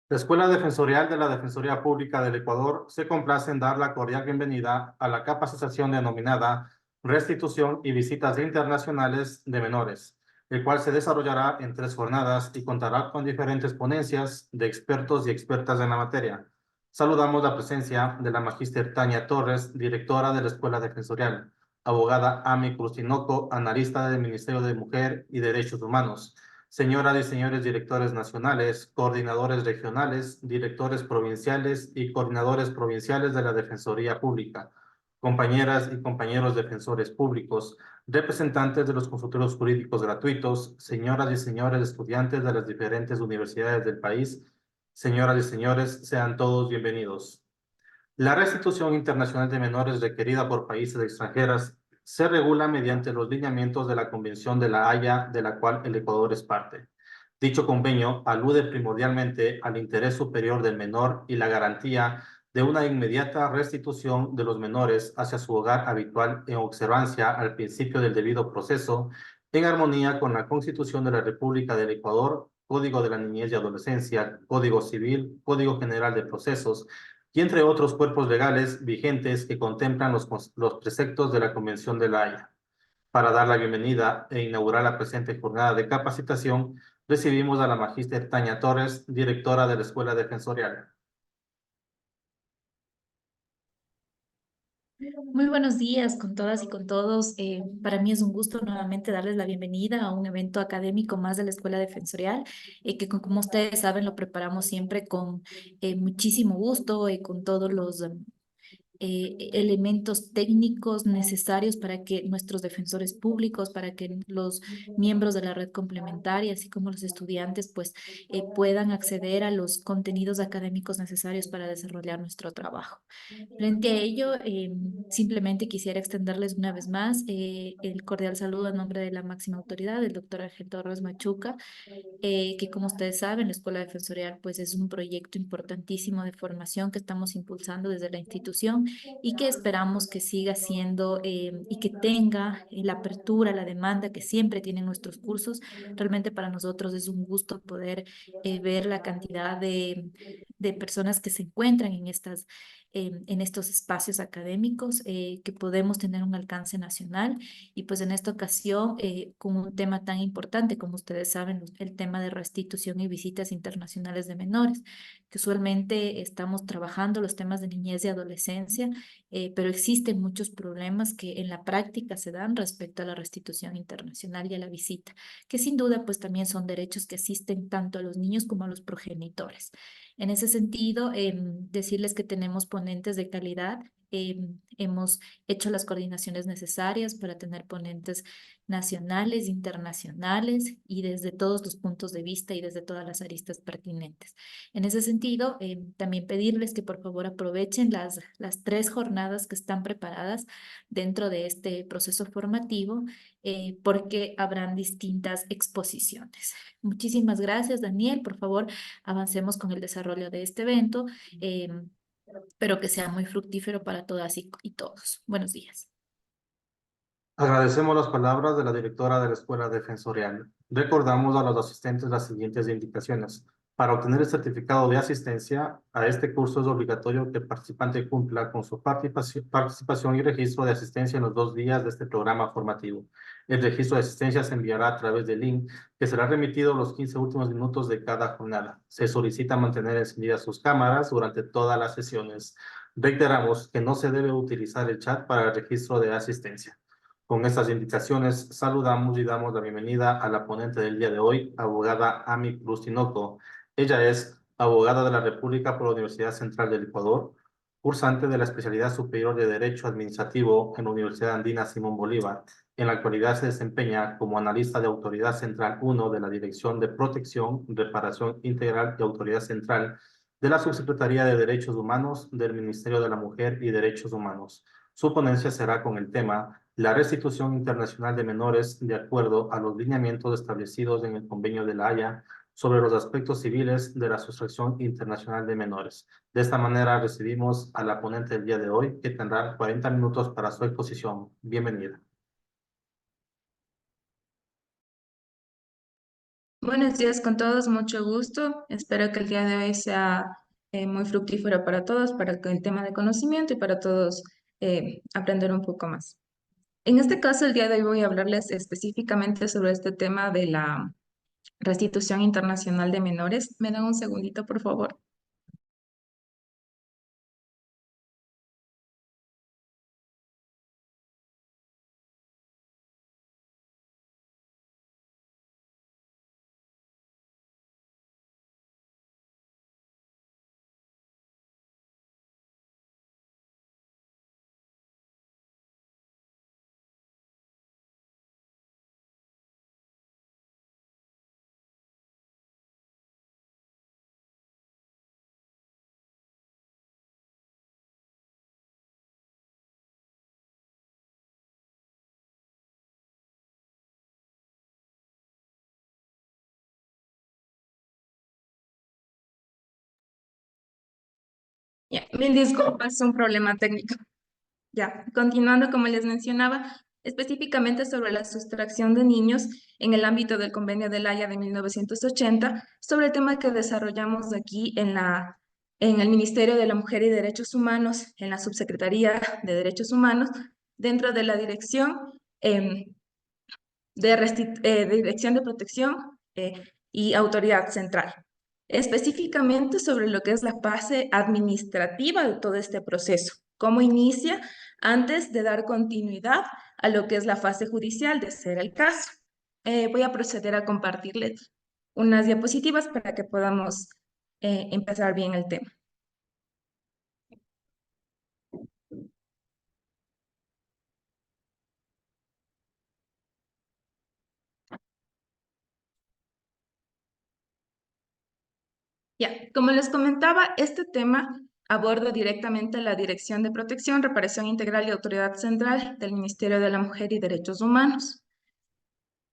La Escuela Defensorial de la Defensoría Pública del Ecuador se complace en dar la cordial bienvenida a la capacitación denominada Restitución y Visitas Internacionales de Menores, el cual se desarrollará en 3 jornadas y contará con diferentes ponencias de expertos y expertas en la materia. Saludamos la presencia de la magíster Tania Torres, directora de la Escuela Defensorial, abogada Ami Cruz-Tinoco, analista del Ministerio de Mujer y Derechos Humanos, señoras y señores directores nacionales, coordinadores regionales, directores provinciales y coordinadores provinciales de la Defensoría Pública, compañeras y compañeros defensores públicos, representantes de los consultorios jurídicos gratuitos, señoras y señores estudiantes de las diferentes universidades del país, señoras y señores, sean todos bienvenidos. La restitución internacional de menores requerida por países extranjeras se regula mediante los lineamientos de la Convención de la Haya, de la cual el Ecuador es parte. Dicho convenio alude primordialmente al interés superior del menor y la garantía de una inmediata restitución de los menores hacia su hogar habitual en observancia al principio del debido proceso, en armonía con la Constitución de la República del Ecuador, Código de la Niñez y Adolescencia, Código Civil, Código General de Procesos, y entre otros cuerpos legales vigentes que contemplan los preceptos de la Convención de la Haya. Para dar la bienvenida e inaugurar la presente jornada de capacitación, recibimos a la magíster Tania Torres, directora de la Escuela Defensorial. Muy buenos días con todas y con todos. Para mí es un gusto nuevamente darles la bienvenida a un evento académico más de la Escuela Defensorial, que como ustedes saben lo preparamos siempre con muchísimo gusto y con todos los elementos técnicos necesarios para que nuestros defensores públicos, para que los miembros de la red complementaria, así como los estudiantes, pues puedan acceder a los contenidos académicos necesarios para desarrollar nuestro trabajo. Frente a ello, simplemente quisiera extenderles una vez más el cordial saludo a nombre de la máxima autoridad, el doctor Ángel Torres Machuca, que como ustedes saben, la Escuela Defensorial pues es un proyecto importantísimo de formación que estamos impulsando desde la institución y que esperamos que siga siendo y que tenga la apertura, la demanda que siempre tienen nuestros cursos. Realmente para nosotros es un gusto poder ver la cantidad de personas que se encuentran en estos espacios académicos, que podemos tener un alcance nacional y pues en esta ocasión con un tema tan importante como ustedes saben, el tema de restitución y visitas internacionales de menores, que usualmente estamos trabajando los temas de niñez y adolescencia, pero existen muchos problemas que en la práctica se dan respecto a la restitución internacional y a la visita, que sin duda pues también son derechos que asisten tanto a los niños como a los progenitores. En ese sentido, decirles que tenemos ponentes de calidad. Hemos hecho las coordinaciones necesarias para tener ponentes nacionales, internacionales y desde todos los puntos de vista y desde todas las aristas pertinentes. En ese sentido, también pedirles que por favor aprovechen las 3 jornadas que están preparadas dentro de este proceso formativo, porque habrán distintas exposiciones. Muchísimas gracias, Daniel. Por favor, avancemos con el desarrollo de este evento. Pero que sea muy fructífero para todas y todos. Buenos días. Agradecemos las palabras de la directora de la Escuela Defensorial. Recordamos a los asistentes las siguientes indicaciones. Para obtener el certificado de asistencia a este curso es obligatorio que el participante cumpla con su participación y registro de asistencia en los 2 días de este programa formativo. El registro de asistencia se enviará a través del link que será remitido los 15 últimos minutos de cada jornada. Se solicita mantener encendidas sus cámaras durante todas las sesiones. Reiteramos que no se debe utilizar el chat para el registro de asistencia. Con estas indicaciones, saludamos y damos la bienvenida a la ponente del día de hoy, abogada Ami Cruz-Tinoco. Ella es abogada de la República por la Universidad Central del Ecuador, cursante de la especialidad superior de Derecho Administrativo en la Universidad Andina Simón Bolívar. En la actualidad se desempeña como analista de Autoridad Central 1 de la Dirección de Protección, Reparación Integral y Autoridad Central de la Subsecretaría de Derechos Humanos del Ministerio de la Mujer y Derechos Humanos. Su ponencia será con el tema la restitución internacional de menores de acuerdo a los lineamientos establecidos en el Convenio de la Haya sobre los aspectos civiles de la sustracción internacional de menores. De esta manera recibimos a la ponente del día de hoy, que tendrá 40 minutos para su exposición. Bienvenida. Buenos días con todos, mucho gusto. Espero que el día de hoy sea muy fructífero para todos, para el tema de conocimiento y para todos aprender un poco más. En este caso, el día de hoy voy a hablarles específicamente sobre este tema de la restitución internacional de menores. ¿Me dan un segundito, por favor? Ya, mil disculpas, un problema técnico. Ya, continuando, como les mencionaba, específicamente sobre la sustracción de niños en el ámbito del Convenio de La Haya de 1980, sobre el tema que desarrollamos aquí en el Ministerio de la Mujer y Derechos Humanos, en la Subsecretaría de Derechos Humanos, dentro de la Dirección em, de Dirección de Protección y Autoridad Central. Específicamente sobre lo que es la fase administrativa de todo este proceso, cómo inicia antes de dar continuidad a lo que es la fase judicial, de ser el caso. Voy a proceder a compartirles unas diapositivas para que podamos empezar bien el tema. Ya, como les comentaba, este tema aborda directamente la Dirección de Protección, Reparación Integral y Autoridad Central del Ministerio de la Mujer y Derechos Humanos.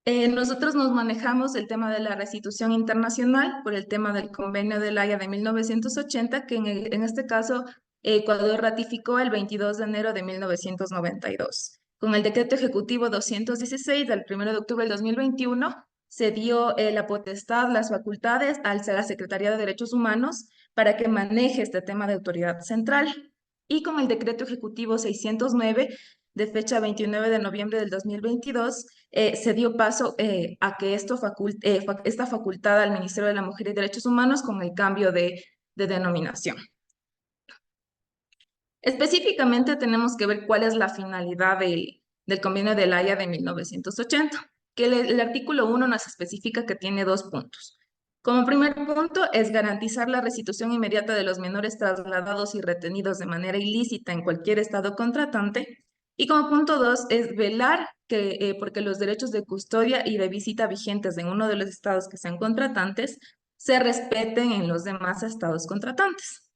Nosotros nos manejamos el tema de la restitución internacional por el tema del Convenio de La Haya de 1980, que en este caso Ecuador ratificó el 22 de enero de 1992. Con el decreto ejecutivo 216 del 1 de octubre del 2021, se dio la potestad, las facultades a la Secretaría de Derechos Humanos para que maneje este tema de autoridad central. Y con el decreto ejecutivo 609 de fecha 29 de noviembre del 2022, se dio paso a que esta facultad al Ministerio de la Mujer y Derechos Humanos con el cambio de denominación. Específicamente tenemos que ver cuál es la finalidad del Convenio de La Haya de 1980, que el artículo 1 nos especifica que tiene dos puntos. Como primer punto es garantizar la restitución inmediata de los menores trasladados y retenidos de manera ilícita en cualquier estado contratante. Y como punto 2 es velar porque los derechos de custodia y de visita vigentes en uno de los estados que sean contratantes se respeten en los demás estados contratantes.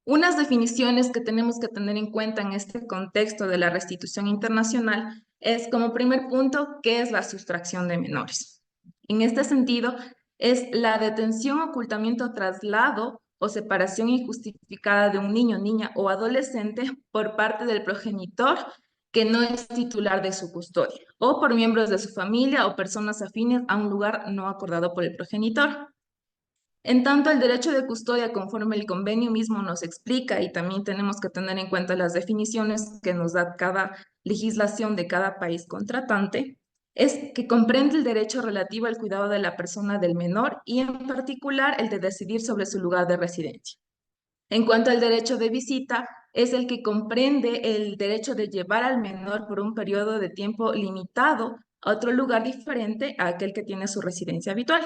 Unas definiciones que tenemos que tener en cuenta en este contexto de la restitución internacional es, como primer punto, ¿qué es la sustracción de menores? En este sentido, es la detención, ocultamiento, traslado o separación injustificada de un niño, niña o adolescente por parte del progenitor que no es titular de su custodia, o por miembros de su familia o personas afines a un lugar no acordado por el progenitor. En tanto, el derecho de custodia, conforme el convenio mismo nos explica, y también tenemos que tener en cuenta las definiciones que nos da cada legislación de cada país contratante, es que comprende el derecho relativo al cuidado de la persona del menor y en particular el de decidir sobre su lugar de residencia. En cuanto al derecho de visita, es el que comprende el derecho de llevar al menor por un periodo de tiempo limitado a otro lugar diferente a aquel que tiene su residencia habitual.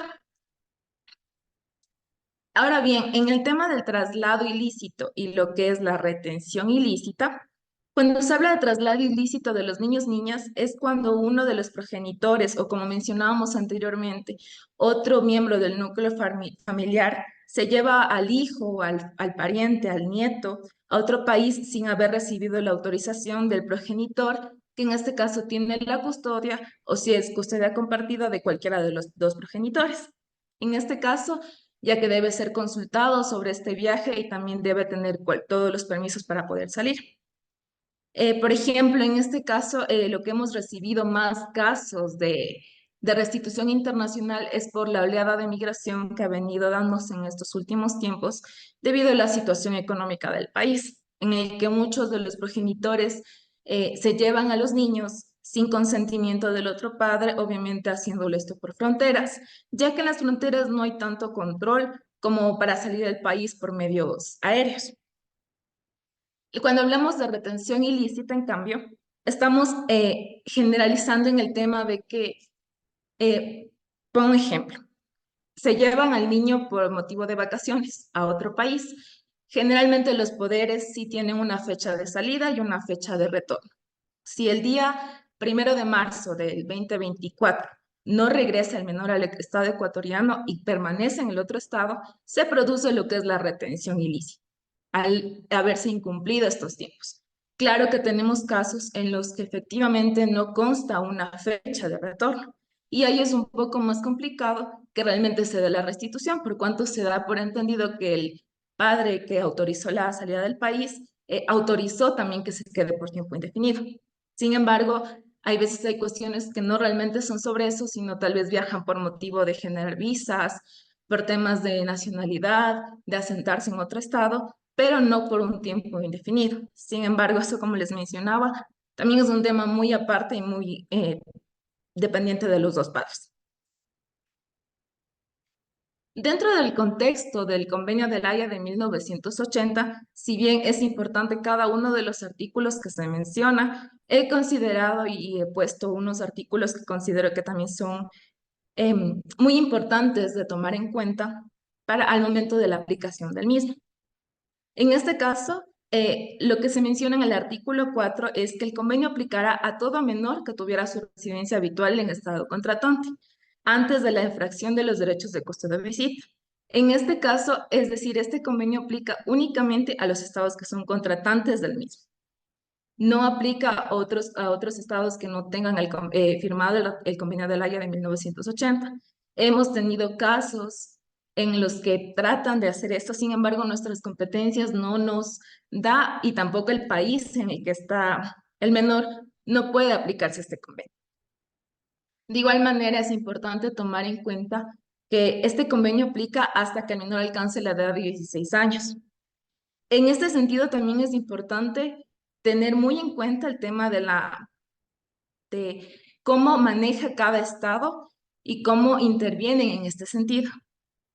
Ahora bien, en el tema del traslado ilícito y lo que es la retención ilícita, cuando se habla de traslado ilícito de los niños niñas es cuando uno de los progenitores o como mencionábamos anteriormente, otro miembro del núcleo familiar se lleva al hijo, al pariente, al nieto a otro país sin haber recibido la autorización del progenitor, que en este caso tiene la custodia o si es custodia compartida de cualquiera de los dos progenitores. En este caso, ya que debe ser consultado sobre este viaje y también debe tener todos los permisos para poder salir. Por ejemplo, en este caso, lo que hemos recibido más casos de restitución internacional es por la oleada de migración que ha venido dándose en estos últimos tiempos debido a la situación económica del país, en el que muchos de los progenitores se llevan a los niños sin consentimiento del otro padre, obviamente haciéndolo esto por fronteras, ya que en las fronteras no hay tanto control como para salir del país por medios aéreos. Y cuando hablamos de retención ilícita, en cambio, estamos generalizando en el tema de que, por un ejemplo, se llevan al niño por motivo de vacaciones a otro país. Generalmente los poderes sí tienen una fecha de salida y una fecha de retorno. Si el día 1 de marzo del 2024 no regresa el menor al estado ecuatoriano y permanece en el otro estado, se produce lo que es la retención ilícita, al haberse incumplido estos tiempos. Claro que tenemos casos en los que efectivamente no consta una fecha de retorno, y ahí es un poco más complicado que realmente se dé la restitución, por cuanto se da por entendido que el padre que autorizó la salida del país autorizó también que se quede por tiempo indefinido. Sin embargo, hay veces hay cuestiones que no realmente son sobre eso, sino tal vez viajan por motivo de generar visas, por temas de nacionalidad, de asentarse en otro estado, pero no por un tiempo indefinido. Sin embargo, eso, como les mencionaba, también es un tema muy aparte y muy dependiente de los dos padres. Dentro del contexto del Convenio de La Haya de 1980, si bien es importante cada uno de los artículos que se menciona, he considerado y he puesto unos artículos que considero que también son muy importantes de tomar en cuenta para al momento de la aplicación del mismo. En este caso, lo que se menciona en el artículo 4 es que el convenio aplicará a todo menor que tuviera su residencia habitual en estado contratante, antes de la infracción de los derechos de custodia de visita. En este caso, es decir, este convenio aplica únicamente a los estados que son contratantes del mismo. No aplica a otros estados que no tengan firmado el convenio de La Haya de 1980. Hemos tenido casos en los que tratan de hacer esto, sin embargo, nuestras competencias no nos da y tampoco el país en el que está el menor no puede aplicarse este convenio. De igual manera, es importante tomar en cuenta que este convenio aplica hasta que el menor alcance la edad de 16 años. En este sentido, también es importante tener muy en cuenta el tema de cómo maneja cada estado y cómo intervienen en este sentido.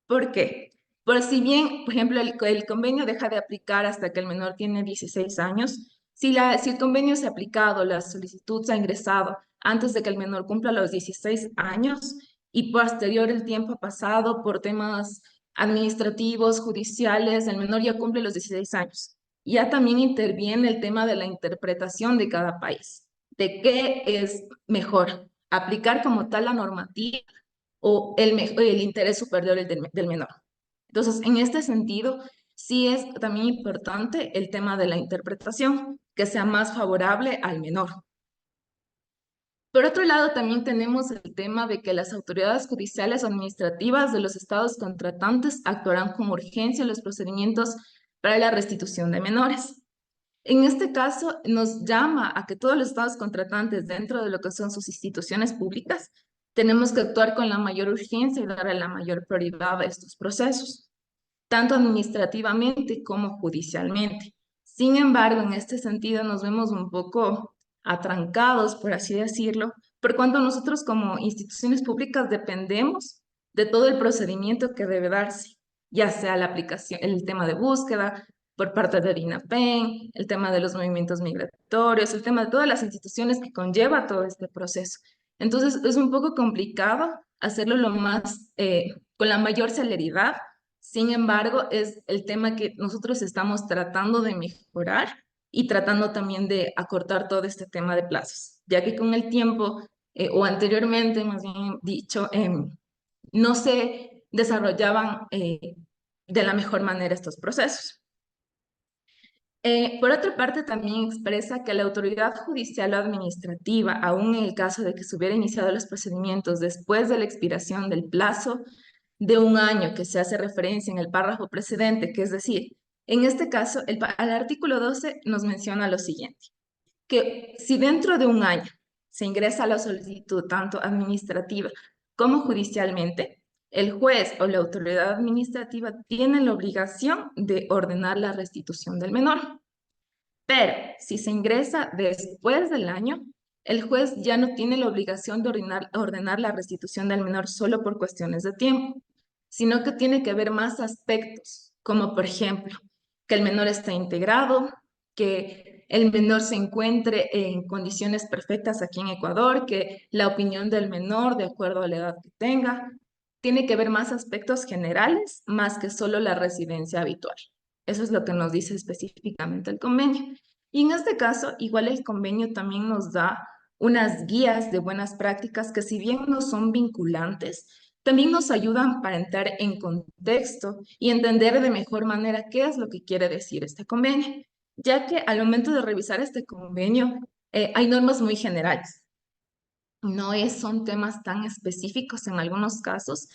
¿Por qué? Por si bien, por ejemplo, el convenio deja de aplicar hasta que el menor tiene 16 años, si el convenio se ha aplicado, la solicitud se ha ingresado antes de que el menor cumpla los 16 años y posterior el tiempo ha pasado por temas administrativos, judiciales, el menor ya cumple los 16 años. Ya también interviene el tema de la interpretación de cada país, de qué es mejor, aplicar como tal la normativa o el interés superior del menor. Entonces, en este sentido, sí es también importante el tema de la interpretación, que sea más favorable al menor. Por otro lado, también tenemos el tema de que las autoridades judiciales o administrativas de los estados contratantes actuarán con urgencia en los procedimientos para la restitución de menores. En este caso, nos llama a que todos los estados contratantes dentro de lo que son sus instituciones públicas, tenemos que actuar con la mayor urgencia y darle la mayor prioridad a estos procesos, tanto administrativamente como judicialmente. Sin embargo, en este sentido nos vemos un poco atrancados, por así decirlo, por cuanto nosotros como instituciones públicas dependemos de todo el procedimiento que debe darse, ya sea la aplicación, el tema de búsqueda por parte de DINAPEN, el tema de los movimientos migratorios, el tema de todas las instituciones que conlleva todo este proceso. Entonces, es un poco complicado hacerlo con la mayor celeridad. Sin embargo, es el tema que nosotros estamos tratando de mejorar y tratando también de acortar todo este tema de plazos, ya que con el tiempo, o anteriormente, más bien dicho, no se desarrollaban de la mejor manera estos procesos. Por otra parte, también expresa que la autoridad judicial o administrativa, aún en el caso de que se hubieran iniciado los procedimientos después de la expiración del plazo de un año que se hace referencia en el párrafo precedente, que es decir, en este caso, el artículo 12 nos menciona lo siguiente, que si dentro de un año se ingresa la solicitud tanto administrativa como judicialmente, el juez o la autoridad administrativa tiene la obligación de ordenar la restitución del menor. Pero si se ingresa después del año, el juez ya no tiene la obligación de ordenar la restitución del menor solo por cuestiones de tiempo, sino que tiene que ver más aspectos, como por ejemplo, que el menor esté integrado, que el menor se encuentre en condiciones perfectas aquí en Ecuador, que la opinión del menor, de acuerdo a la edad que tenga, tiene que ver más aspectos generales, más que solo la residencia habitual. Eso es lo que nos dice específicamente el convenio. Y en este caso, igual el convenio también nos da unas guías de buenas prácticas que si bien no son vinculantes, también nos ayudan para entrar en contexto y entender de mejor manera qué es lo que quiere decir este convenio, ya que al momento de revisar este convenio hay normas muy generales. Son temas tan específicos en algunos casos,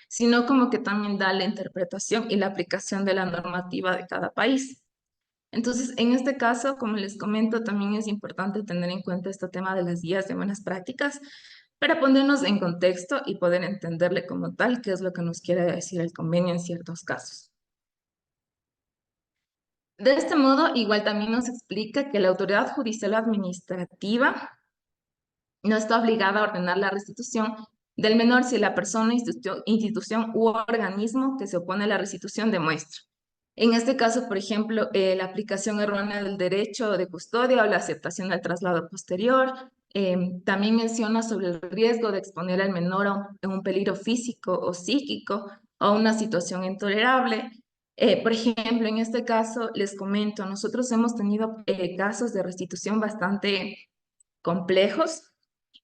sino como que también da la interpretación y la aplicación de la normativa de cada país. Entonces, en este caso, como les comento, también es importante tener en cuenta este tema de las guías de buenas prácticas para ponernos en contexto y poder entenderle como tal qué es lo que nos quiere decir el convenio en ciertos casos. De este modo, igual también nos explica que la autoridad judicial administrativa no está obligada a ordenar la restitución del menor si la persona, institución u organismo que se opone a la restitución demuestra. En este caso, por ejemplo, la aplicación errónea del derecho de custodia o la aceptación del traslado posterior. También menciona sobre el riesgo de exponer al menor a un peligro físico o psíquico o a una situación intolerable. Por ejemplo, en este caso, les comento, nosotros hemos tenido casos de restitución bastante complejos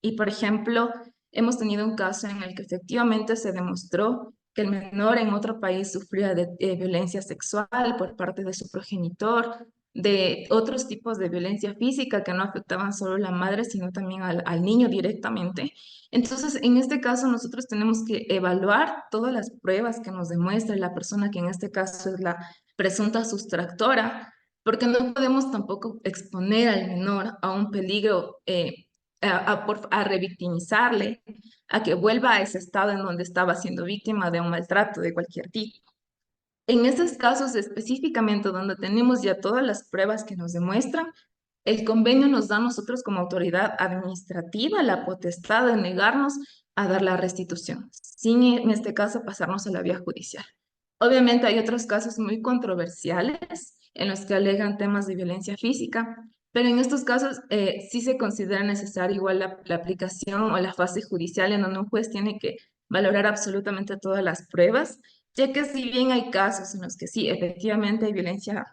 y, por ejemplo, hemos tenido un caso en el que efectivamente se demostró que el menor en otro país sufría de violencia sexual por parte de su progenitor, de otros tipos de violencia física que no afectaban solo a la madre, sino también al niño directamente. Entonces, en este caso, nosotros tenemos que evaluar todas las pruebas que nos demuestre la persona que en este caso es la presunta sustractora, porque no podemos tampoco exponer al menor a un peligro, a revictimizarle, a que vuelva a ese estado en donde estaba siendo víctima de un maltrato de cualquier tipo. En esos casos específicamente donde tenemos ya todas las pruebas que nos demuestran, el convenio nos da a nosotros como autoridad administrativa la potestad de negarnos a dar la restitución, sin en este caso pasarnos a la vía judicial. Obviamente hay otros casos muy controversiales en los que alegan temas de violencia física, pero en estos casos sí se considera necesaria igual la aplicación o la fase judicial en donde un juez tiene que valorar absolutamente todas las pruebas, ya que si bien hay casos en los que sí, efectivamente hay violencia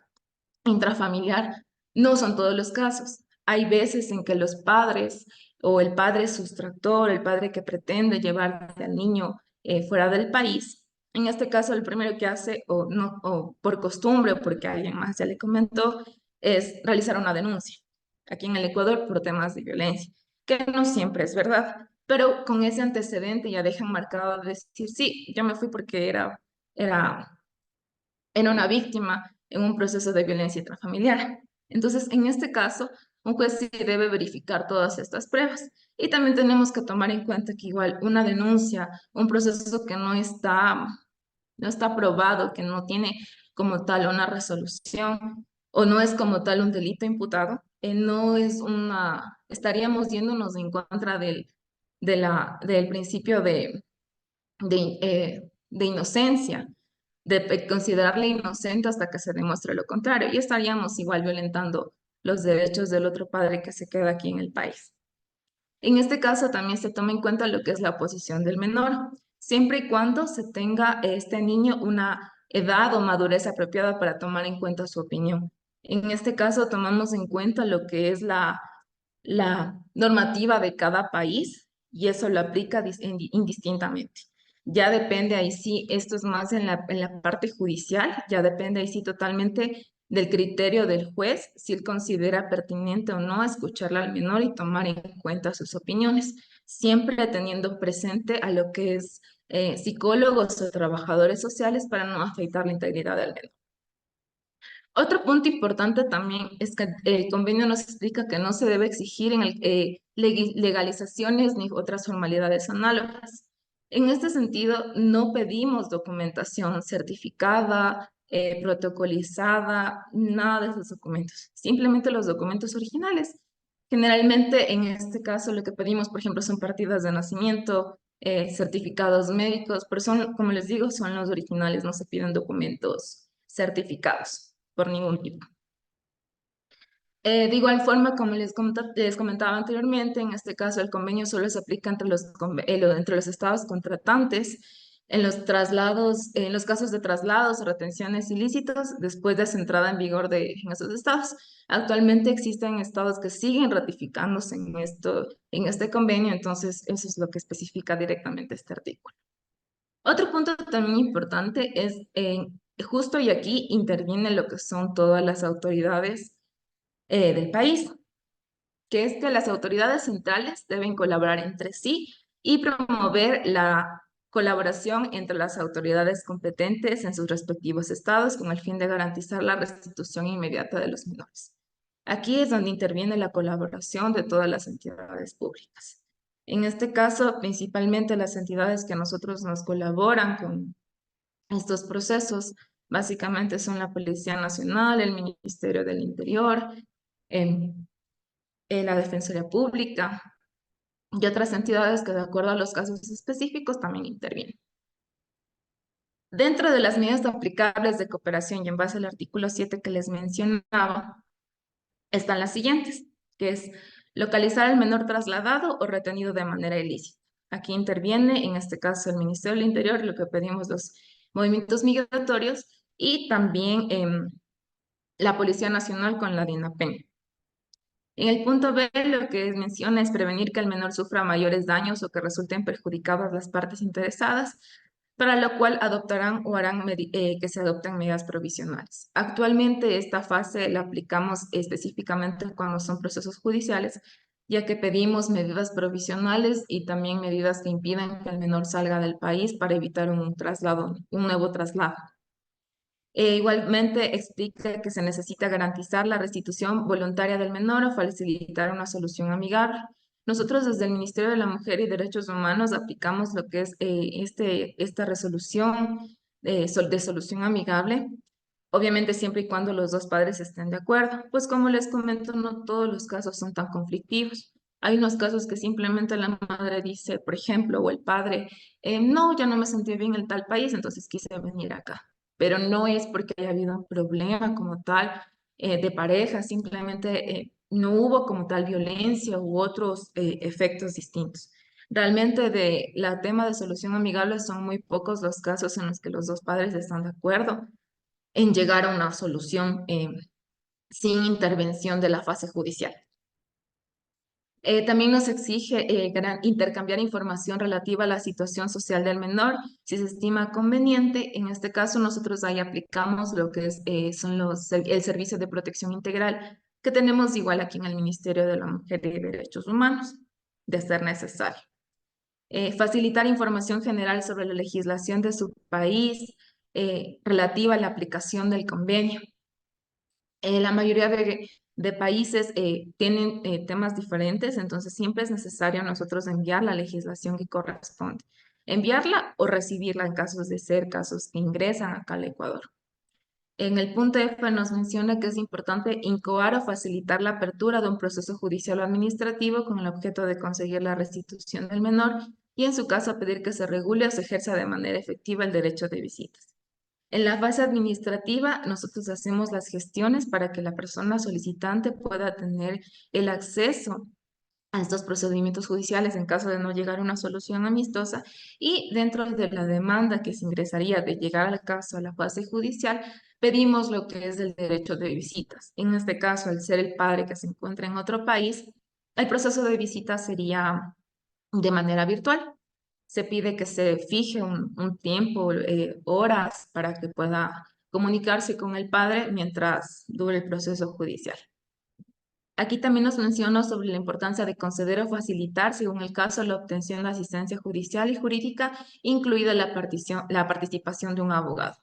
intrafamiliar, no son todos los casos. Hay veces en que los padres o el padre sustractor, el padre que pretende llevar al niño fuera del país, en este caso el primero que hace, o, no, o por costumbre o porque alguien más ya le comentó, es realizar una denuncia aquí en el Ecuador por temas de violencia, que no siempre es verdad, pero con ese antecedente ya dejan marcado de decir, sí, yo me fui porque era una víctima en un proceso de violencia intrafamiliar. Entonces, en este caso, un juez sí debe verificar todas estas pruebas. Y también tenemos que tomar en cuenta que igual una denuncia, un proceso que no está probado, que no tiene como tal una resolución o no es como tal un delito imputado, no es estaríamos yéndonos en contra del principio de inocencia, de considerarle inocente hasta que se demuestre lo contrario, y estaríamos igual violentando los derechos del otro padre que se queda aquí en el país. En este caso también se toma en cuenta lo que es la posición del menor, siempre y cuando se tenga este niño una edad o madurez apropiada para tomar en cuenta su opinión. En este caso tomamos en cuenta lo que es la normativa de cada país y eso lo aplica indistintamente. Ya depende ahí sí, esto es más en la parte judicial, ya depende ahí sí totalmente del criterio del juez, si él considera pertinente o no escucharle al menor y tomar en cuenta sus opiniones, siempre teniendo presente a lo que es psicólogos o trabajadores sociales para no afectar la integridad del menor. Otro punto importante también es que el convenio nos explica que no se debe exigir legalizaciones ni otras formalidades análogas. En este sentido, no pedimos documentación certificada, protocolizada, nada de esos documentos, simplemente los documentos originales. Generalmente, en este caso, lo que pedimos, por ejemplo, son partidas de nacimiento, certificados médicos, pero son, como les digo, son los originales, no se piden documentos certificados por ningún tipo. De igual forma, como les comentaba anteriormente, en este caso el convenio solo se aplica entre los estados contratantes en los traslados, en los casos de traslados o retenciones ilícitos después de su entrada en vigor en esos estados. Actualmente existen estados que siguen ratificándose en este convenio, entonces eso es lo que especifica directamente este artículo. Otro punto también importante es, justo y aquí interviene lo que son todas las autoridades del país, que es que las autoridades centrales deben colaborar entre sí y promover la colaboración entre las autoridades competentes en sus respectivos estados con el fin de garantizar la restitución inmediata de los menores. Aquí es donde interviene la colaboración de todas las entidades públicas. En este caso, principalmente las entidades que a nosotros nos colaboran con estos procesos, básicamente son la Policía Nacional, el Ministerio del Interior, em, la Defensoría Pública y otras entidades que de acuerdo a los casos específicos también intervienen. Dentro de las medidas aplicables de cooperación y en base al artículo 7 que les mencionaba, están las siguientes, que es localizar al menor trasladado o retenido de manera ilícita. Aquí interviene, en este caso, el Ministerio del Interior, lo que pedimos los movimientos migratorios y también la Policía Nacional con la DINAPEN. En el punto B, lo que menciona es prevenir que el menor sufra mayores daños o que resulten perjudicadas las partes interesadas, para lo cual adoptarán o harán que se adopten medidas provisionales. Actualmente esta fase la aplicamos específicamente cuando son procesos judiciales, ya que pedimos medidas provisionales y también medidas que impidan que el menor salga del país para evitar un nuevo traslado. Igualmente explica que se necesita garantizar la restitución voluntaria del menor o facilitar una solución amigable. Nosotros desde el Ministerio de la Mujer y Derechos Humanos aplicamos lo que es esta resolución de solución amigable, obviamente siempre y cuando los dos padres estén de acuerdo. Pues como les comento, no todos los casos son tan conflictivos. Hay unos casos que simplemente la madre dice, por ejemplo, o el padre, no, ya no me sentí bien en tal país, entonces quise venir acá, pero no es porque haya habido un problema como tal de pareja, simplemente no hubo como tal violencia u otros efectos distintos. Realmente de la tema de solución amigable son muy pocos los casos en los que los dos padres están de acuerdo en llegar a una solución sin intervención de la fase judicial. También nos exige intercambiar información relativa a la situación social del menor, si se estima conveniente. En este caso, nosotros ahí aplicamos lo que el Servicio de Protección Integral, que tenemos igual aquí en el Ministerio de la Mujer y Derechos Humanos, de ser necesario. Facilitar información general sobre la legislación de su país relativa a la aplicación del convenio. La mayoría de países tienen temas diferentes, entonces siempre es necesario nosotros enviar la legislación que corresponde. Enviarla o recibirla en casos de ser casos que ingresan acá al Ecuador. En el punto F nos menciona que es importante incoar o facilitar la apertura de un proceso judicial o administrativo con el objeto de conseguir la restitución del menor y en su caso pedir que se regule o se ejerza de manera efectiva el derecho de visitas. En la fase administrativa, nosotros hacemos las gestiones para que la persona solicitante pueda tener el acceso a estos procedimientos judiciales en caso de no llegar a una solución amistosa y dentro de la demanda que se ingresaría de llegar al caso a la fase judicial, pedimos lo que es el derecho de visitas. En este caso, al ser el padre que se encuentra en otro país, el proceso de visita sería de manera virtual. Se pide que se fije un tiempo, horas, para que pueda comunicarse con el padre mientras dure el proceso judicial. Aquí también nos menciona sobre la importancia de conceder o facilitar, según el caso, la obtención de asistencia judicial y jurídica, incluida la participación de un abogado.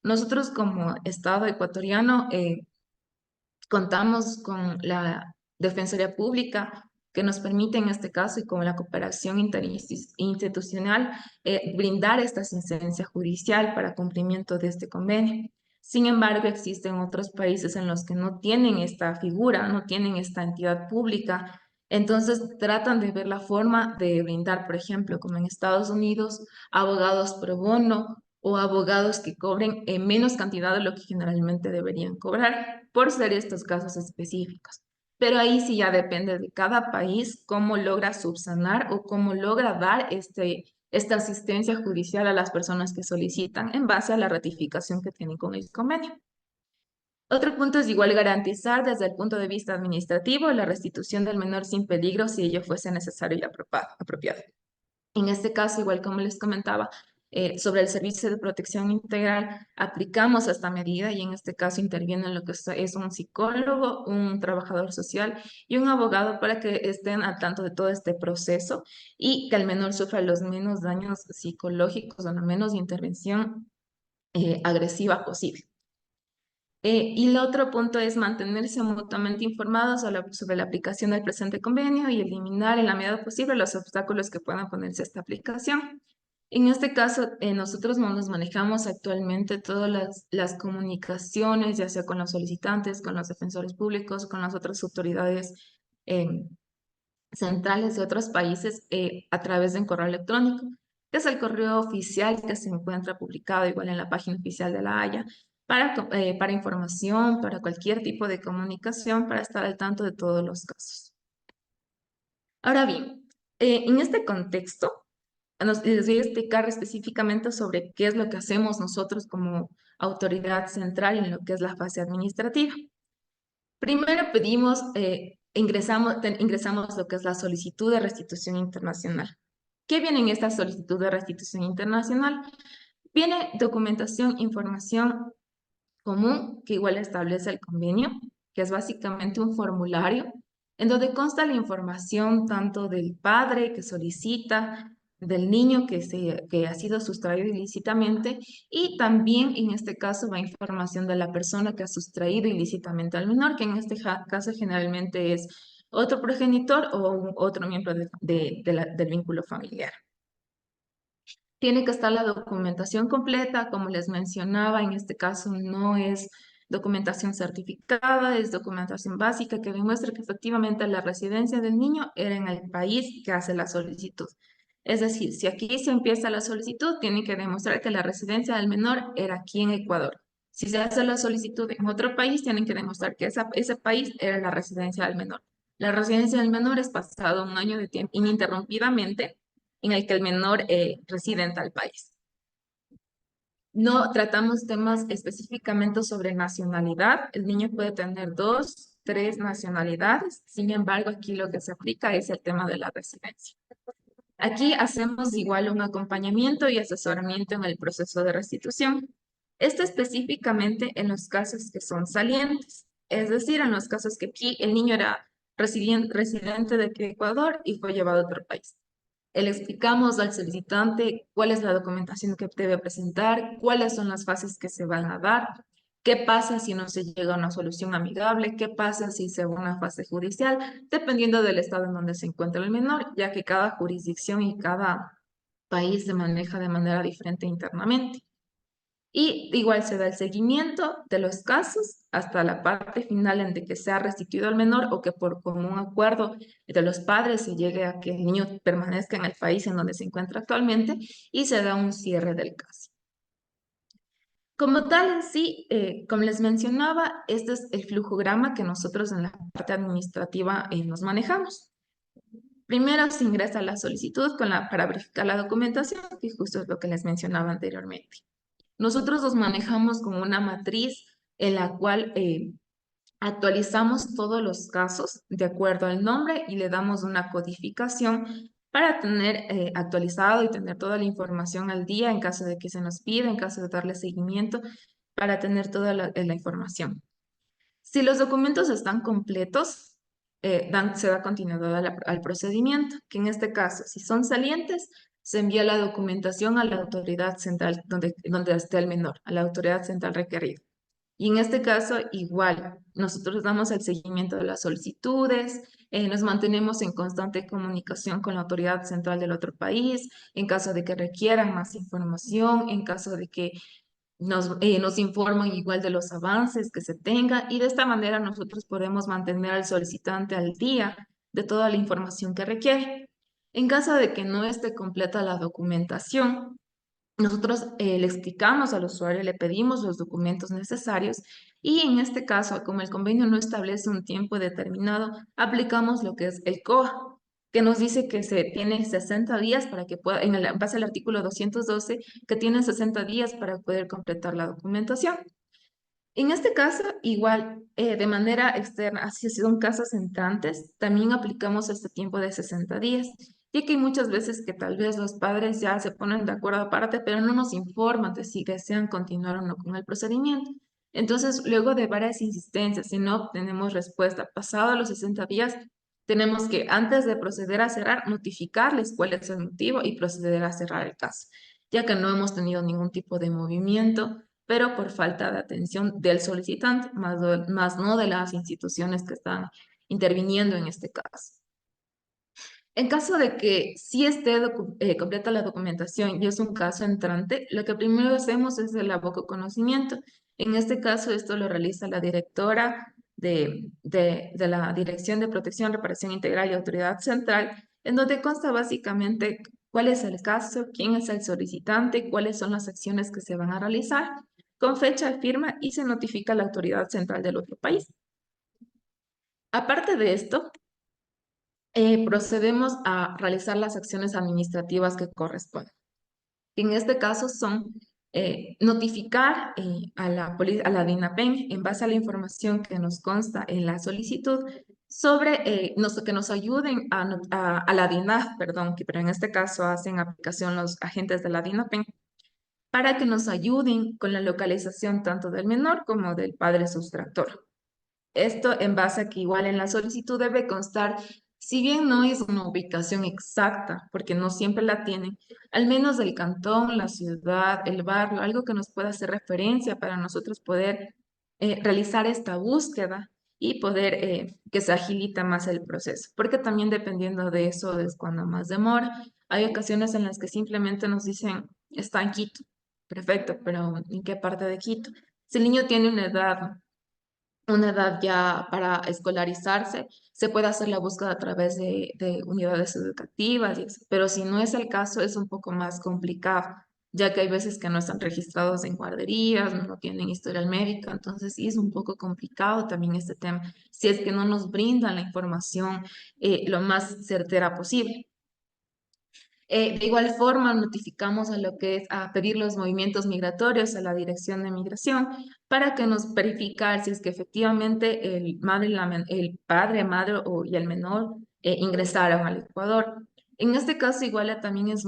Nosotros como Estado ecuatoriano contamos con la Defensoría Pública que nos permite en este caso y con la cooperación interinstitucional brindar esta asistencia judicial para cumplimiento de este convenio. Sin embargo, existen otros países en los que no tienen esta figura, no tienen esta entidad pública, entonces tratan de ver la forma de brindar, por ejemplo, como en Estados Unidos, abogados pro bono o abogados que cobren menos cantidad de lo que generalmente deberían cobrar por ser estos casos específicos. Pero ahí sí ya depende de cada país cómo logra subsanar o cómo logra dar esta asistencia judicial a las personas que solicitan en base a la ratificación que tienen con el convenio. Otro punto es igual garantizar desde el punto de vista administrativo la restitución del menor sin peligro si ello fuese necesario y apropiado. En este caso, igual como les comentaba, sobre el servicio de protección integral, aplicamos esta medida y en este caso intervienen lo que es un psicólogo, un trabajador social y un abogado para que estén al tanto de todo este proceso y que el menor sufra los menos daños psicológicos o la menos intervención agresiva posible. Y el otro punto es mantenerse mutuamente informados sobre la aplicación del presente convenio y eliminar en la medida posible los obstáculos que puedan ponerse a esta aplicación. En este caso, nosotros nos manejamos actualmente todas las comunicaciones, ya sea con los solicitantes, con los defensores públicos, con las otras autoridades centrales de otros países a través de un correo electrónico, que es el correo oficial que se encuentra publicado igual en la página oficial de la Haya, para información, para cualquier tipo de comunicación, para estar al tanto de todos los casos. Ahora bien, en este contexto, les voy a explicar específicamente sobre qué es lo que hacemos nosotros como autoridad central en lo que es la fase administrativa. Primero pedimos, ingresamos lo que es la solicitud de restitución internacional. ¿Qué viene en esta solicitud de restitución internacional? Viene documentación, información común que igual establece el convenio, que es básicamente un formulario en donde consta la información tanto del padre que solicita, del niño que ha sido sustraído ilícitamente y también en este caso va información de la persona que ha sustraído ilícitamente al menor, que en este caso generalmente es otro progenitor o otro miembro del vínculo familiar. Tiene que estar la documentación completa, como les mencionaba, en este caso no es documentación certificada, es documentación básica que demuestra que efectivamente la residencia del niño era en el país que hace la solicitud. Es decir, si aquí se empieza la solicitud, tiene que demostrar que la residencia del menor era aquí en Ecuador. Si se hace la solicitud en otro país, tienen que demostrar que ese país era la residencia del menor. La residencia del menor es pasado un año de tiempo ininterrumpidamente en el que el menor reside en tal país. No tratamos temas específicamente sobre nacionalidad. El niño puede tener 2, 3 nacionalidades. Sin embargo, aquí lo que se aplica es el tema de la residencia. Aquí hacemos igual un acompañamiento y asesoramiento en el proceso de restitución. Esto específicamente en los casos que son salientes. Es decir, en los casos que aquí el niño era residente de Ecuador y fue llevado a otro país. Le explicamos al solicitante cuál es la documentación que debe presentar, cuáles son las fases que se van a dar, qué pasa si no se llega a una solución amigable, qué pasa si se va a una fase judicial, dependiendo del estado en donde se encuentra el menor, ya que cada jurisdicción y cada país se maneja de manera diferente internamente. Y igual se da el seguimiento de los casos hasta la parte final en de que sea restituido al menor o que por común acuerdo de los padres se llegue a que el niño permanezca en el país en donde se encuentra actualmente y se da un cierre del caso. Como tal, en sí, como les mencionaba, este es el flujograma que nosotros en la parte administrativa nos manejamos. Primero se ingresa la solicitud para verificar la documentación, que justo es lo que les mencionaba anteriormente. Nosotros los manejamos con una matriz en la cual actualizamos todos los casos de acuerdo al nombre y le damos una codificación para tener actualizado y tener toda la información al día en caso de que se nos pida, en caso de darle seguimiento, para tener toda la información. Si los documentos están completos, se da continuidad al procedimiento, que en este caso, si son salientes, se envía la documentación a la autoridad central donde esté el menor, a la autoridad central requerida. Y en este caso, igual, nosotros damos el seguimiento de las solicitudes, nos mantenemos en constante comunicación con la autoridad central del otro país, en caso de que requieran más información, en caso de que nos informan igual de los avances que se tenga, y de esta manera nosotros podemos mantener al solicitante al día de toda la información que requiere. En caso de que no esté completa la documentación, nosotros le explicamos al usuario, le pedimos los documentos necesarios y en este caso, como el convenio no establece un tiempo determinado, aplicamos lo que es el COA, que nos dice que se tiene 60 días para que pueda, en base al artículo 212, que tiene 60 días para poder completar la documentación. En este caso, igual, de manera externa, así son casos entrantes, también aplicamos este tiempo de 60 días, ya que hay muchas veces que tal vez los padres ya se ponen de acuerdo aparte, pero no nos informan de si desean continuar o no con el procedimiento. Entonces, luego de varias insistencias, si no obtenemos respuesta pasado los 60 días, tenemos que, antes de proceder a cerrar, notificarles cuál es el motivo y proceder a cerrar el caso, ya que no hemos tenido ningún tipo de movimiento pero por falta de atención del solicitante, más no de las instituciones que están interviniendo en este caso. En caso de que sí esté completa la documentación y es un caso entrante, lo que primero hacemos es el abococonocimiento. En este caso, esto lo realiza la directora de la Dirección de Protección, Reparación Integral y Autoridad Central, en donde consta básicamente cuál es el caso, quién es el solicitante, cuáles son las acciones que se van a realizar, con fecha, firma y se notifica a la autoridad central del otro país. Aparte de esto, procedemos a realizar las acciones administrativas que corresponden. En este caso son notificar a la DINAPEN en base a la información que nos consta en la solicitud sobre que nos ayuden a la DINAF, perdón, pero en este caso hacen aplicación los agentes de la DINAPEN para que nos ayuden con la localización tanto del menor como del padre sustractor. Esto en base a que igual en la solicitud debe constar, si bien no es una ubicación exacta, porque no siempre la tienen, al menos del cantón, la ciudad, el barrio, algo que nos pueda hacer referencia para nosotros poder realizar esta búsqueda y poder que se agilita más el proceso, porque también dependiendo de eso es cuando más demora. Hay ocasiones en las que simplemente nos dicen, está en Quito, perfecto, pero ¿en qué parte de Quito? Si el niño tiene una edad ya para escolarizarse, se puede hacer la búsqueda a través de unidades educativas, pero si no es el caso, es un poco más complicado, ya que hay veces que no están registrados en guarderías, no tienen historial médico, entonces sí es un poco complicado también este tema, si es que no nos brindan la información lo más certera posible. De igual forma, notificamos a lo que es a pedir los movimientos migratorios a la Dirección de Migración para que nos verificar si es que efectivamente el padre, madre y el menor ingresaron al Ecuador. En este caso, igual también es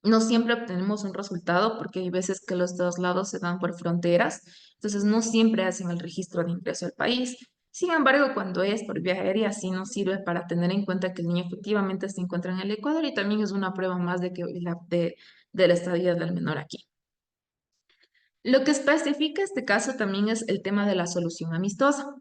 no siempre obtenemos un resultado porque hay veces que los traslados se dan por fronteras, entonces no siempre hacen el registro de ingreso al país. Sin embargo, cuando es por vía aérea, sí nos sirve para tener en cuenta que el niño efectivamente se encuentra en el Ecuador y también es una prueba más de la estadía del menor aquí. Lo que especifica este caso también es el tema de la solución amistosa.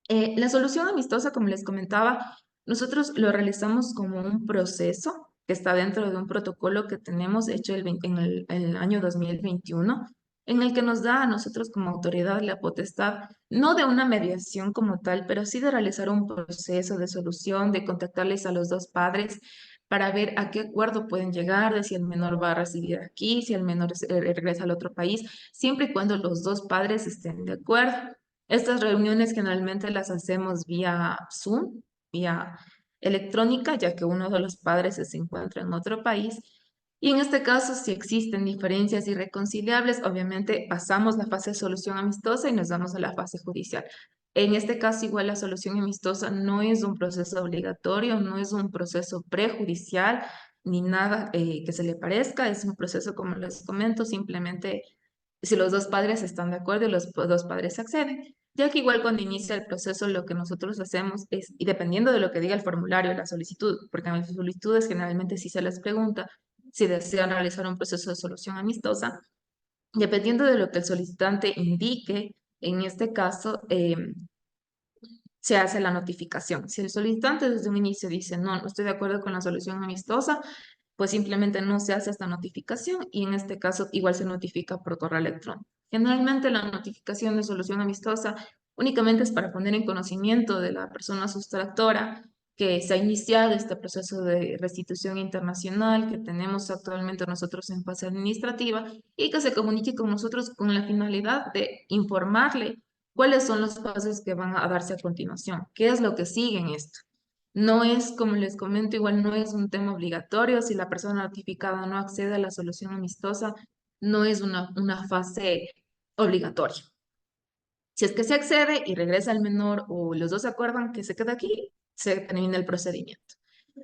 La solución amistosa, como les comentaba, nosotros lo realizamos como un proceso que está dentro de un protocolo que tenemos hecho en el año 2021, en el que nos da a nosotros como autoridad la potestad, no de una mediación como tal, pero sí de realizar un proceso de solución, de contactarles a los dos padres para ver a qué acuerdo pueden llegar, de si el menor va a residir aquí, si el menor regresa al otro país, siempre y cuando los dos padres estén de acuerdo. Estas reuniones generalmente las hacemos vía Zoom, vía electrónica, ya que uno de los padres se encuentra en otro país. Y en este caso, si existen diferencias irreconciliables, obviamente pasamos la fase de solución amistosa y nos vamos a la fase judicial. En este caso, igual la solución amistosa no es un proceso obligatorio, no es un proceso prejudicial, ni nada que se le parezca, es un proceso, como les comento, simplemente si los dos padres están de acuerdo y los dos padres acceden. ya que igual cuando inicia el proceso lo que nosotros hacemos es, y dependiendo de lo que diga el formulario de la solicitud, porque en las solicitudes generalmente sí se les pregunta si desean realizar un proceso de solución amistosa, dependiendo de lo que el solicitante indique, en este caso, se hace la notificación. Si el solicitante desde un inicio dice, no, no estoy de acuerdo con la solución amistosa, pues simplemente no se hace esta notificación y en este caso igual se notifica por correo electrónico. Generalmente la notificación de solución amistosa únicamente es para poner en conocimiento de la persona sustractora que se ha iniciado este proceso de restitución internacional que tenemos actualmente nosotros en fase administrativa y que se comunique con nosotros con la finalidad de informarle cuáles son los pasos que van a darse a continuación, qué es lo que sigue en esto. No es, como les comento, igual no es un tema obligatorio. Si la persona notificada no accede a la solución amistosa, no es una fase obligatoria. Si es que se accede y regresa el menor o los dos se acuerdan que se queda aquí, se termina el procedimiento.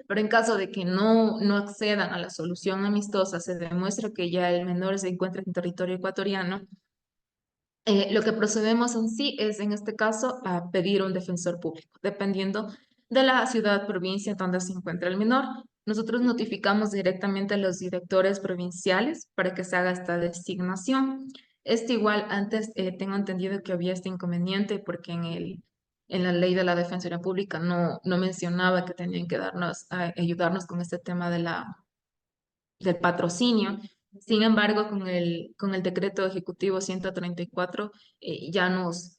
Pero en caso de que no accedan a la solución amistosa, se demuestra que ya el menor se encuentra en territorio ecuatoriano, lo que procedemos en sí es, en este caso, a pedir un defensor público, dependiendo de la ciudad, provincia donde se encuentra el menor. Nosotros notificamos directamente a los directores provinciales para que se haga esta designación. Este igual, antes tengo entendido que había este inconveniente porque en la ley de la Defensoría Pública no mencionaba que tenían que ayudarnos con este tema del patrocinio. Sin embargo, con el decreto ejecutivo 134 ya nos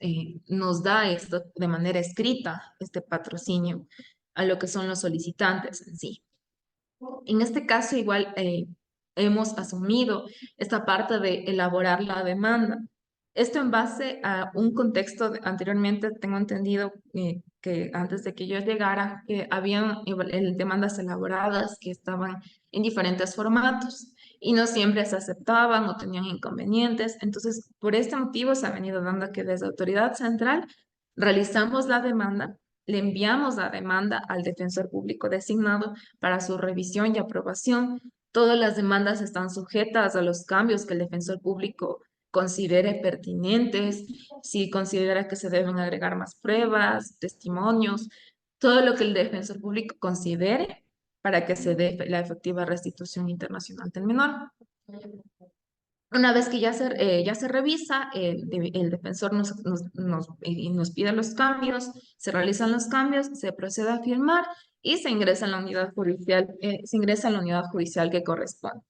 da esto de manera escrita, este patrocinio, a lo que son los solicitantes en sí. En este caso, igual hemos asumido esta parte de elaborar la demanda. Esto en base a un contexto, anteriormente tengo entendido que antes de que yo llegara, habían demandas elaboradas que estaban en diferentes formatos y no siempre se aceptaban o tenían inconvenientes. Entonces, por este motivo se ha venido dando que desde Autoridad Central realizamos la demanda, le enviamos la demanda al defensor público designado para su revisión y aprobación. Todas las demandas están sujetas a los cambios que el defensor público considere pertinentes, si considera que se deben agregar más pruebas, testimonios, todo lo que el defensor público considere para que se dé la efectiva restitución internacional del menor. Una vez que ya se revisa, el defensor nos pide los cambios, se realizan los cambios, se procede a firmar y se ingresa en la unidad judicial, se ingresa en la unidad judicial que corresponde.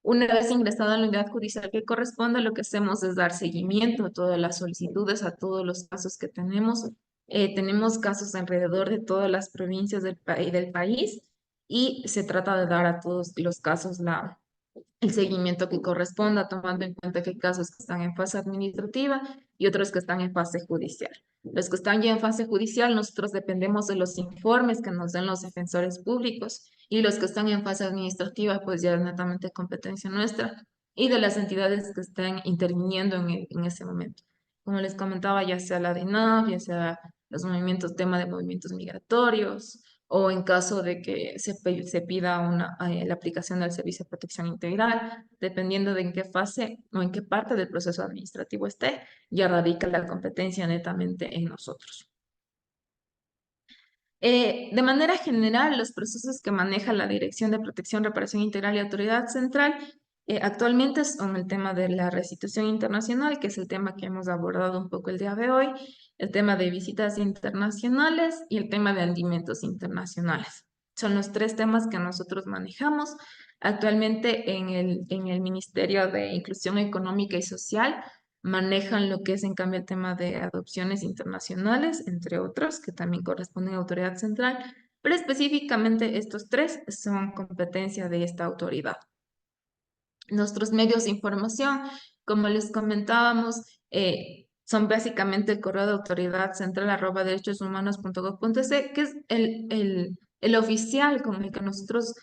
Una vez ingresada en la unidad judicial que corresponde, lo que hacemos es dar seguimiento a todas las solicitudes, a todos los casos que tenemos. Tenemos casos alrededor de todas las provincias del país y se trata de dar a todos los casos el seguimiento que corresponda, tomando en cuenta que hay casos que están en fase administrativa y otros que están en fase judicial. Los que están ya en fase judicial, nosotros dependemos de los informes que nos den los defensores públicos y los que están en fase administrativa, pues ya es netamente competencia nuestra y de las entidades que estén interviniendo en ese momento. Como les comentaba, ya sea la DINAF, ya sea los movimientos, tema de movimientos migratorios, o en caso de que se pida la aplicación del servicio de protección integral, dependiendo de en qué fase o en qué parte del proceso administrativo esté, ya radica la competencia netamente en nosotros. De manera general, los procesos que maneja la Dirección de Protección, Reparación Integral y Autoridad Central actualmente son el tema de la restitución internacional, que es el tema que hemos abordado un poco el día de hoy, el tema de visitas internacionales y el tema de alimentos internacionales. Son los tres temas que nosotros manejamos. Actualmente en el Ministerio de Inclusión Económica y Social manejan lo que es en cambio el tema de adopciones internacionales, entre otros, que también corresponden a autoridad central, pero específicamente estos tres son competencia de esta autoridad. Nuestros medios de información, como les comentábamos, son básicamente el correo de autoridad central @derechoshumanos.gov.es, que es el oficial con el que nosotros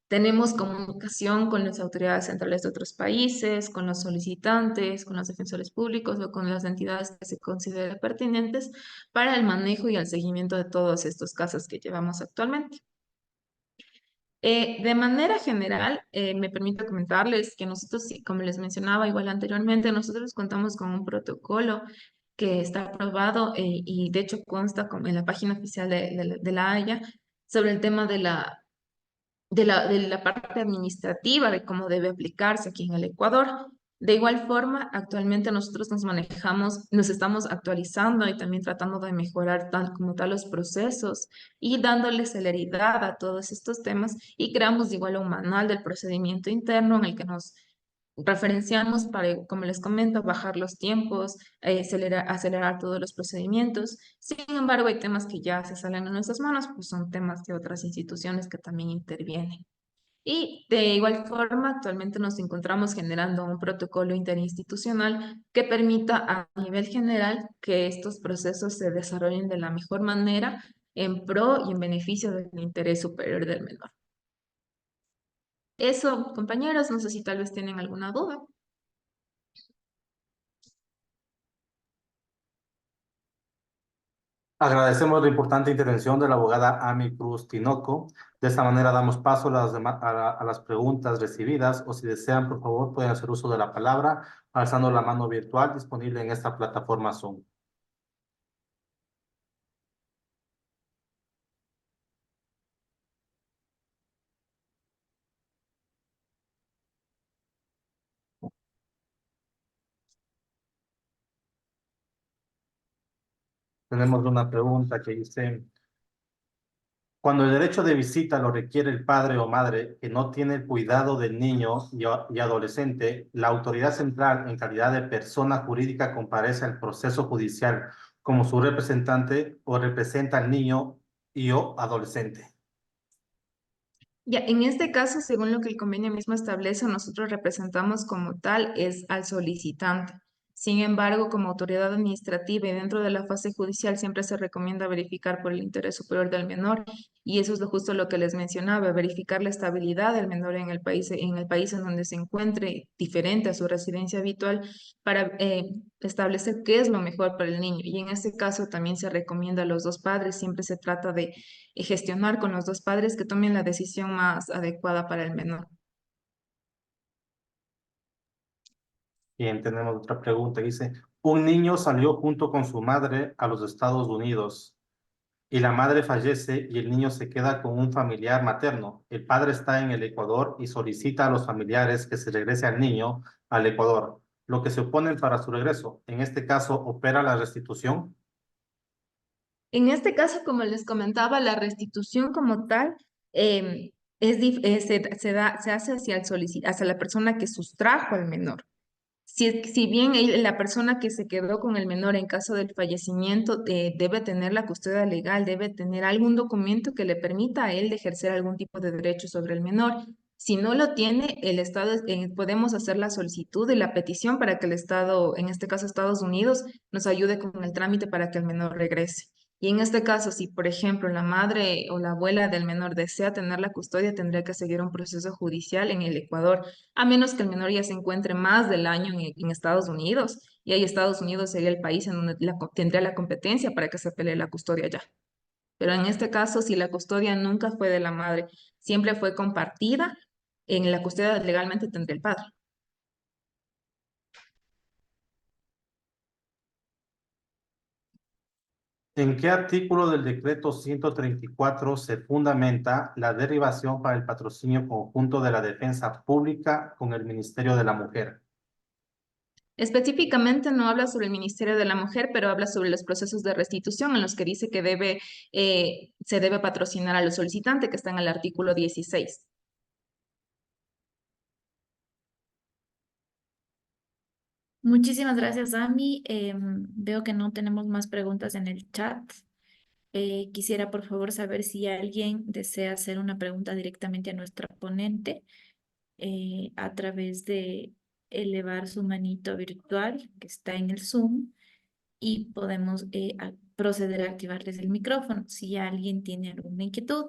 tenemos comunicación con las autoridades centrales de otros países, con los solicitantes, con los defensores públicos o con las entidades que se consideren pertinentes para el manejo y el seguimiento de todos estos casos que llevamos actualmente. De manera general, me permito comentarles que nosotros, como les mencionaba igual anteriormente, nosotros contamos con un protocolo que está aprobado y de hecho consta en la página oficial de la Haya sobre el tema de la parte administrativa, de cómo debe aplicarse aquí en el Ecuador. De igual forma, actualmente nosotros nos manejamos, nos estamos actualizando y también tratando de mejorar tal como tal los procesos y dándole celeridad a todos estos temas y creamos igual un manual del procedimiento interno en el que nos referenciamos para, como les comento, bajar los tiempos, acelerar todos los procedimientos. Sin embargo, hay temas que ya se salen de nuestras manos, pues son temas de otras instituciones que también intervienen. Y de igual forma, actualmente nos encontramos generando un protocolo interinstitucional que permita a nivel general que estos procesos se desarrollen de la mejor manera en pro y en beneficio del interés superior del menor. Eso, compañeros, no sé si tal vez tienen alguna duda. Agradecemos la importante intervención de la abogada Ami Cruz Tinoco. De esta manera damos paso a a las preguntas recibidas o si desean, por favor, pueden hacer uso de la palabra alzando la mano virtual disponible en esta plataforma Zoom. Tenemos una pregunta que dice, cuando el derecho de visita lo requiere el padre o madre que no tiene el cuidado del niño y adolescente, la autoridad central en calidad de persona jurídica comparece al proceso judicial como su representante o representa al niño y o adolescente. Ya, en este caso, según lo que el convenio mismo establece, nosotros representamos como tal es al solicitante. Sin embargo, como autoridad administrativa y dentro de la fase judicial siempre se recomienda verificar por el interés superior del menor y eso es justo lo que les mencionaba, verificar la estabilidad del menor en el país en donde se encuentre diferente a su residencia habitual para establecer qué es lo mejor para el niño. Y en este caso también se recomienda a los dos padres, siempre se trata de y gestionar con los dos padres que tomen la decisión más adecuada para el menor. Bien, tenemos otra pregunta. Dice, un niño salió junto con su madre a los Estados Unidos y la madre fallece y el niño se queda con un familiar materno. El padre está en el Ecuador y solicita a los familiares que se regrese al niño al Ecuador, lo que se oponen para su regreso. En este caso, opera la restitución. En este caso, como les comentaba, la restitución como tal se hace hacia, hacia la persona que sustrajo al menor. Si bien la persona que se quedó con el menor en caso del fallecimiento debe tener la custodia legal, debe tener algún documento que le permita a él de ejercer algún tipo de derecho sobre el menor. Si no lo tiene, el Estado, podemos hacer la solicitud y la petición para que el Estado, en este caso Estados Unidos, nos ayude con el trámite para que el menor regrese. Y en este caso, si por ejemplo la madre o la abuela del menor desea tener la custodia, tendría que seguir un proceso judicial en el Ecuador a menos que el menor ya se encuentre más del año en Estados Unidos, y ahí Estados Unidos sería el país en donde tendría la competencia para que se pelee la custodia ya. Pero en este caso, si la custodia nunca fue de la madre, siempre fue compartida, en la custodia legalmente tendría el padre. ¿En qué artículo del decreto 134 se fundamenta la derivación para el patrocinio conjunto de la defensa pública con el Ministerio de la Mujer? Específicamente no habla sobre el Ministerio de la Mujer, pero habla sobre los procesos de restitución en los que dice que se debe patrocinar a los solicitantes, que está en el artículo 16. Muchísimas gracias, Ami. Veo que no tenemos más preguntas en el chat. Quisiera, por favor, saber si alguien desea hacer una pregunta directamente a nuestra ponente a través de elevar su manito virtual que está en el Zoom y podemos proceder a activarles el micrófono. Si alguien tiene alguna inquietud,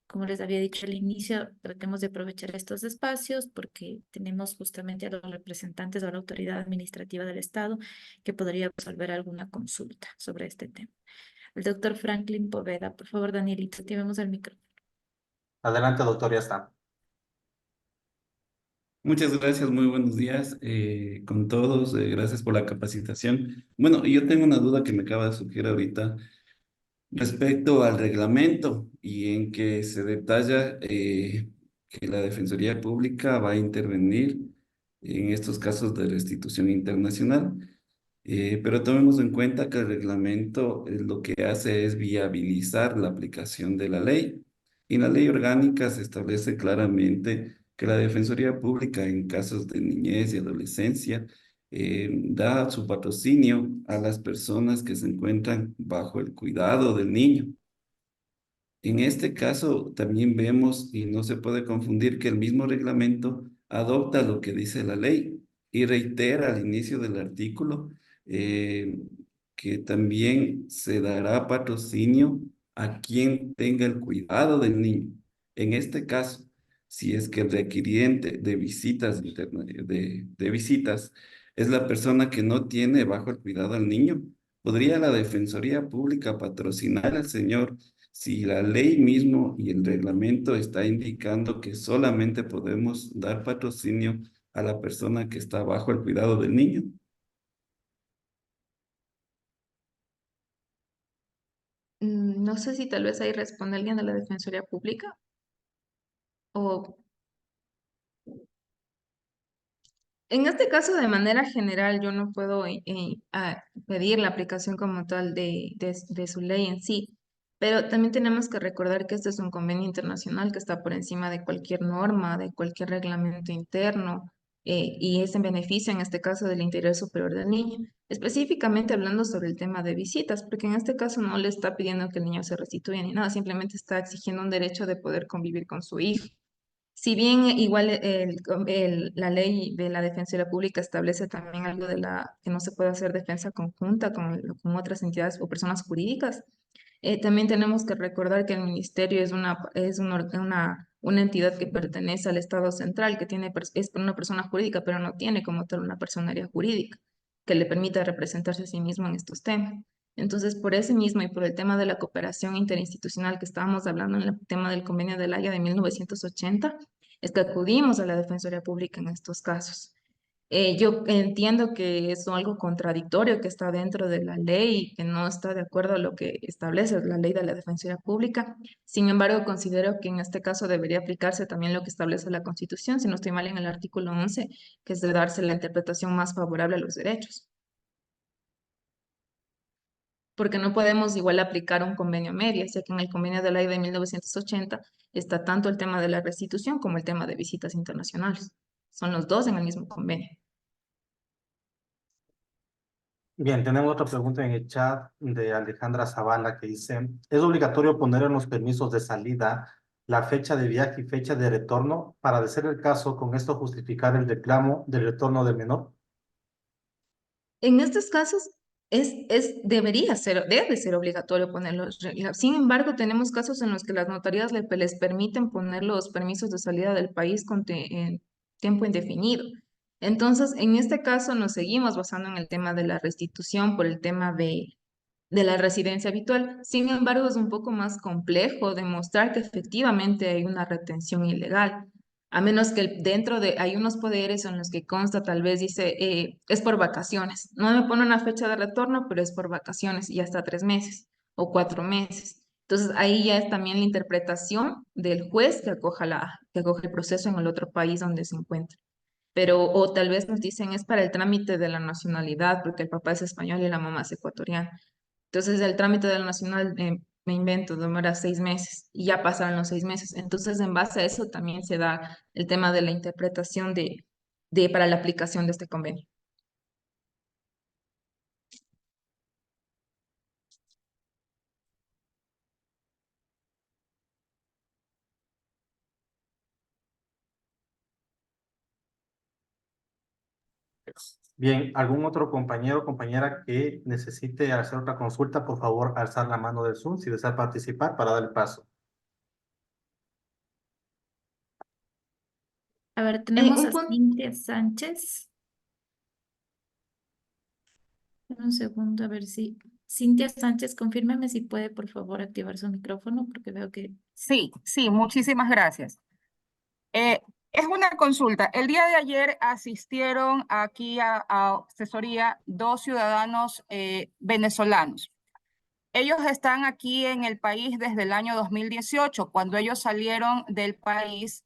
como les había dicho al inicio, tratemos de aprovechar estos espacios porque tenemos justamente a los representantes o a la autoridad administrativa del Estado que podría resolver alguna consulta sobre este tema. El doctor Franklin Poveda, por favor, Danielito, activemos el micrófono. Adelante, doctor, ya está. Muchas gracias, muy buenos días con todos. Gracias por la capacitación. Bueno, yo tengo una duda que me acaba de surgir ahorita respecto al reglamento y en que se detalla que la Defensoría Pública va a intervenir en estos casos de restitución internacional. Pero tomemos en cuenta que el reglamento lo que hace es viabilizar la aplicación de la ley. Y en la ley orgánica se establece claramente que la Defensoría Pública en casos de niñez y adolescencia da su patrocinio a las personas que se encuentran bajo el cuidado del niño. En este caso también vemos, y no se puede confundir, que el mismo reglamento adopta lo que dice la ley y reitera al inicio del artículo eh, que también se dará patrocinio a quien tenga el cuidado del niño. En este caso, si es que el requiriente de visitas, de visitas es la persona que no tiene bajo el cuidado al niño, ¿podría la Defensoría Pública patrocinar al señor si la ley mismo y el reglamento está indicando que solamente podemos dar patrocinio a la persona que está bajo el cuidado del niño? No sé si tal vez ahí responde alguien de la Defensoría Pública o en este caso, de manera general, yo no puedo pedir la aplicación como tal de su ley en sí, pero también tenemos que recordar que este es un convenio internacional que está por encima de cualquier norma, de cualquier reglamento interno, y es en beneficio, en este caso, del interés superior del niño. Específicamente hablando sobre el tema de visitas, porque en este caso no le está pidiendo que el niño se restituya ni nada, simplemente está exigiendo un derecho de poder convivir con su hijo. Si bien igual la ley de la Defensoría Pública establece también algo de que no se puede hacer defensa conjunta con otras entidades o personas jurídicas, también tenemos que recordar que el ministerio una entidad que pertenece al Estado central, que es una persona jurídica, pero no tiene como tal una personería jurídica que le permita representarse a sí mismo en estos temas. Entonces, por ese mismo y por el tema de la cooperación interinstitucional que estábamos hablando en el tema del Convenio de La Haya de 1980, es que acudimos a la Defensoría Pública en estos casos. Yo entiendo que es algo contradictorio que está dentro de la ley y que no está de acuerdo a lo que establece la ley de la Defensoría Pública. Sin embargo, considero que en este caso debería aplicarse también lo que establece la Constitución, si no estoy mal en el artículo 11, que es de darse la interpretación más favorable a los derechos. Porque no podemos igual aplicar un convenio medio, ya que en el convenio de la ley de 1980 está tanto el tema de la restitución como el tema de visitas internacionales. Son los dos en el mismo convenio. Bien, tenemos otra pregunta en el chat de Alejandra Zavala que dice, ¿es obligatorio poner en los permisos de salida la fecha de viaje y fecha de retorno para, de ser el caso, con esto justificar el reclamo del retorno del menor? En estos casos debe ser obligatorio ponerlos. Sin embargo, tenemos casos en los que las notarías les permiten poner los permisos de salida del país en tiempo indefinido. Entonces, en este caso nos seguimos basando en el tema de la restitución por el tema de la residencia habitual. Sin embargo, es un poco más complejo demostrar que efectivamente hay una retención ilegal, a menos que hay unos poderes en los que consta, tal vez dice, es por vacaciones. No me pone una fecha de retorno, pero es por vacaciones y hasta 3 meses o 4 meses. Entonces, ahí ya es también la interpretación del juez que acoge el proceso en el otro país donde se encuentra. Pero, o tal vez nos dicen, es para el trámite de la nacionalidad, porque el papá es español y la mamá es ecuatoriana. Entonces, el trámite del nacional, me invento, demora 6 meses y ya pasaron los 6 meses. Entonces, en base a eso también se da el tema de la interpretación para la aplicación de este convenio. Bien, ¿algún otro compañero o compañera que necesite hacer otra consulta? Por favor, alzar la mano del Zoom si desea participar para dar el paso. A ver, tenemos Un a punto. Cintia Sánchez. Un segundo, a ver si... Cintia Sánchez, confírmeme si puede, por favor, activar su micrófono, porque veo que... Sí, sí, muchísimas gracias. Es una consulta. El día de ayer asistieron aquí a asesoría 2 ciudadanos venezolanos. Ellos están aquí en el país desde el año 2018. Cuando ellos salieron del país,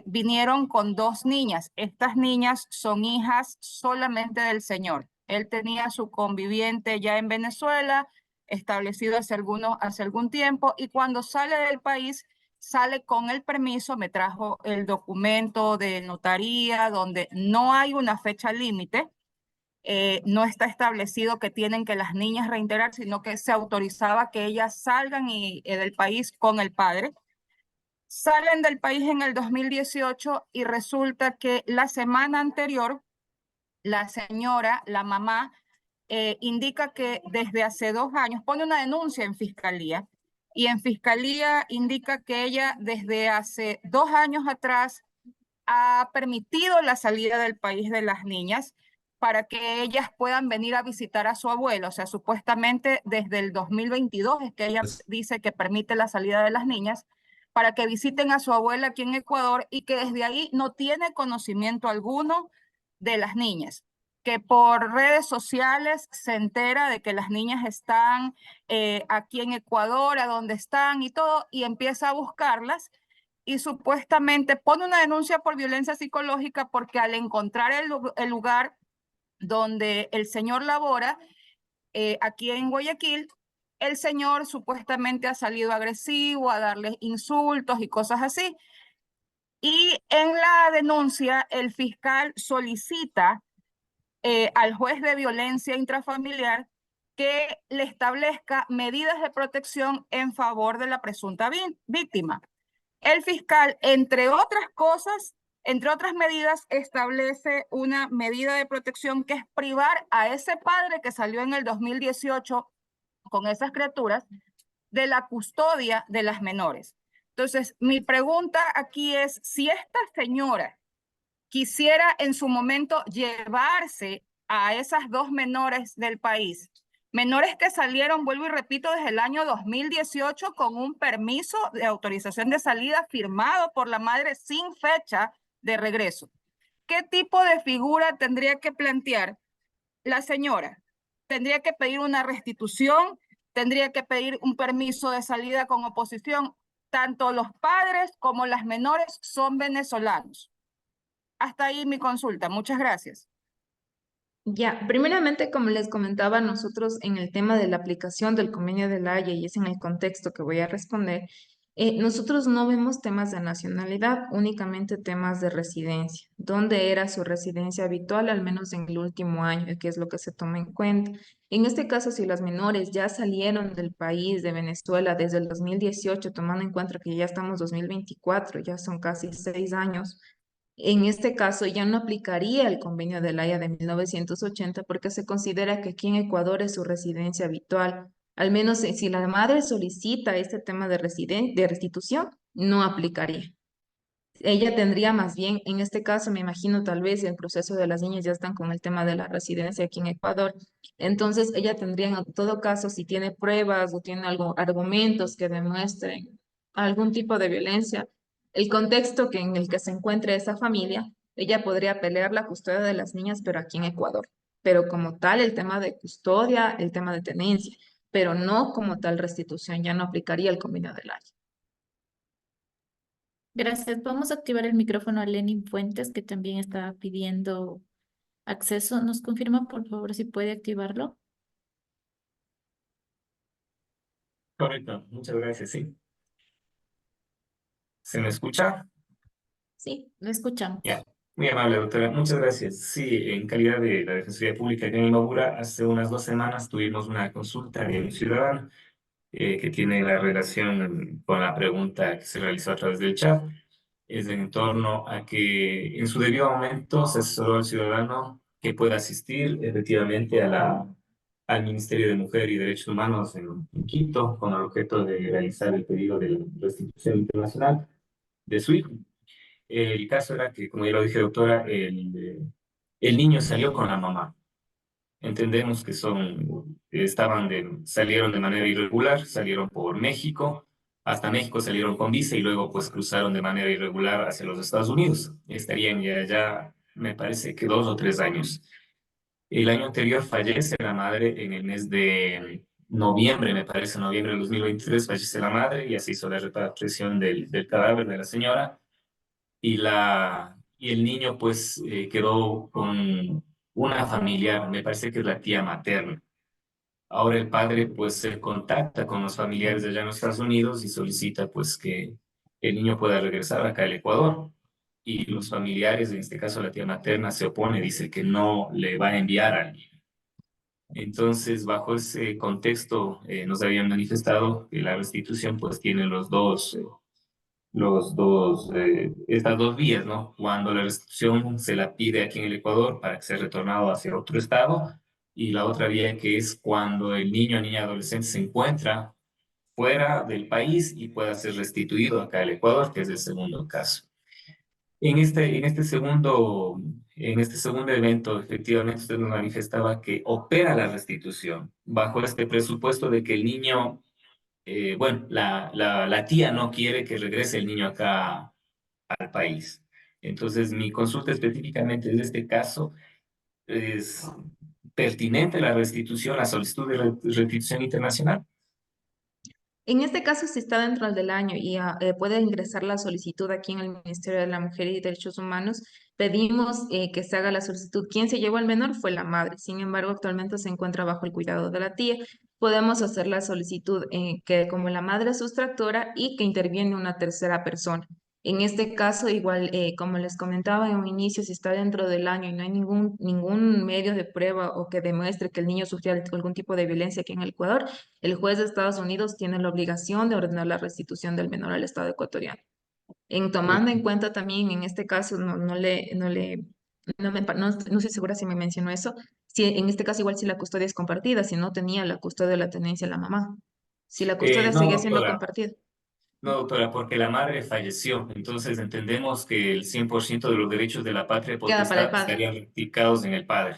vinieron con 2 niñas. Estas niñas son hijas solamente del señor. Él tenía su conviviente ya en Venezuela, establecido hace algún tiempo, y cuando sale del país, sale con el permiso, me trajo el documento de notaría donde no hay una fecha límite, no está establecido que tienen que las niñas reintegrar, sino que se autorizaba que ellas salgan del país con el padre. Salen del país en el 2018 y resulta que la semana anterior, la señora, la mamá, indica que desde hace 2 años pone una denuncia en fiscalía y en fiscalía indica que ella desde hace 2 años atrás ha permitido la salida del país de las niñas para que ellas puedan venir a visitar a su abuelo. O sea, supuestamente desde el 2022 es que ella dice que permite la salida de las niñas para que visiten a su abuela aquí en Ecuador y que desde ahí no tiene conocimiento alguno de las niñas, que por redes sociales se entera de que las niñas están aquí en Ecuador, a donde están y todo, y empieza a buscarlas y supuestamente pone una denuncia por violencia psicológica porque al encontrar el lugar donde el señor labora, aquí en Guayaquil, el señor supuestamente ha salido agresivo, a darles insultos y cosas así. Y en la denuncia, el fiscal solicita al juez de violencia intrafamiliar que le establezca medidas de protección en favor de la presunta víctima. El fiscal, entre otras cosas, entre otras medidas, establece una medida de protección que es privar a ese padre que salió en el 2018 con esas criaturas de la custodia de las menores. Entonces, mi pregunta aquí es, si esta señora quisiera en su momento llevarse a esas 2 menores del país, menores que salieron, vuelvo y repito, desde el año 2018 con un permiso de autorización de salida firmado por la madre sin fecha de regreso. ¿Qué tipo de figura tendría que plantear la señora? ¿Tendría que pedir una restitución? ¿Tendría que pedir un permiso de salida con oposición? Tanto los padres como las menores son venezolanos. Hasta ahí mi consulta. Muchas gracias. Ya, primeramente, como les comentaba, nosotros en el tema de la aplicación del convenio de la Haya, y es en el contexto que voy a responder, nosotros no vemos temas de nacionalidad, únicamente temas de residencia. ¿Dónde era su residencia habitual, al menos en el último año, que es lo que se toma en cuenta? En este caso, si las menores ya salieron del país de Venezuela desde el 2018, tomando en cuenta que ya estamos 2024, ya son casi 6 años, en este caso ya no aplicaría el convenio de la Haya de 1980 porque se considera que aquí en Ecuador es su residencia habitual. Al menos si la madre solicita este tema de restitución, no aplicaría. Ella tendría más bien, en este caso, me imagino tal vez el proceso de las niñas ya están con el tema de la residencia aquí en Ecuador. Entonces, ella tendría en todo caso, si tiene pruebas o tiene argumentos que demuestren algún tipo de violencia, el contexto en el que se encuentre esa familia, ella podría pelear la custodia de las niñas, pero aquí en Ecuador. Pero como tal, el tema de custodia, el tema de tenencia, pero no como tal restitución, ya no aplicaría el convenio de la Haya. Gracias. Vamos a activar el micrófono a Lenin Fuentes, que también está pidiendo acceso. ¿Nos confirma, por favor, si puede activarlo? Correcto, muchas gracias, sí. ¿Se me escucha? Sí, lo escuchamos. Ya, muy amable, doctora. Muchas gracias. Sí, en calidad de la Defensoría Pública aquí en Imbabura, hace unas 2 semanas tuvimos una consulta de un ciudadano que tiene la relación con la pregunta que se realizó a través del chat. Es en torno a que en su debido momento se asesoró al ciudadano que pueda asistir efectivamente al Ministerio de Mujer y Derechos Humanos en Quito con el objeto de realizar el pedido de restitución internacional de su hijo. El caso era que, como ya lo dije, doctora, el niño salió con la mamá. Entendemos que salieron de manera irregular, salieron por México, hasta México salieron con visa y luego pues cruzaron de manera irregular hacia los Estados Unidos. Estarían ya, me parece que 2 o 3 años. El año anterior fallece la madre en el mes de noviembre, me parece, noviembre del 2023 fallece la madre, y así hizo la repatriación del cadáver de la señora, y el niño pues quedó con una familiar, me parece que es la tía materna. Ahora el padre pues se contacta con los familiares de allá en los Estados Unidos y solicita pues que el niño pueda regresar acá al Ecuador. Y los familiares, en este caso la tía materna, se opone, dice que no le va a enviar al niño. Entonces, bajo ese contexto, nos habían manifestado que la restitución pues tiene estas dos vías, ¿no? Cuando la restitución se la pide aquí en el Ecuador para que sea retornado hacia otro estado, y la otra vía que es cuando el niño o niña adolescente se encuentra fuera del país y pueda ser restituido acá al Ecuador, que es el segundo caso. En este segundo evento, efectivamente, usted nos manifestaba que opera la restitución bajo este presupuesto de que el niño, bueno, la tía no quiere que regrese el niño acá al país. Entonces, mi consulta específicamente de este caso es pertinente la restitución, la solicitud de restitución internacional. En este caso, si está dentro del año y puede ingresar la solicitud aquí en el Ministerio de la Mujer y Derechos Humanos, pedimos que se haga la solicitud. Quien se llevó al menor fue la madre. Sin embargo, actualmente se encuentra bajo el cuidado de la tía. Podemos hacer la solicitud que como la madre es sustractora y que interviene una tercera persona. En este caso, igual, como les comentaba en un inicio, si está dentro del año y no hay ningún medio de prueba o que demuestre que el niño sufrió algún tipo de violencia aquí en el Ecuador, el juez de Estados Unidos tiene la obligación de ordenar la restitución del menor al Estado ecuatoriano. Tomando en cuenta también, en este caso, no estoy segura si me mencionó eso, si en este caso igual si la custodia es compartida, si no tenía la custodia de la tenencia la mamá, si la custodia No, sigue siendo doctora. compartida. No, doctora, porque la madre falleció. Entonces entendemos que el 100% de los derechos de la patria Queda para el potestad padre. estarían ratificados en el padre.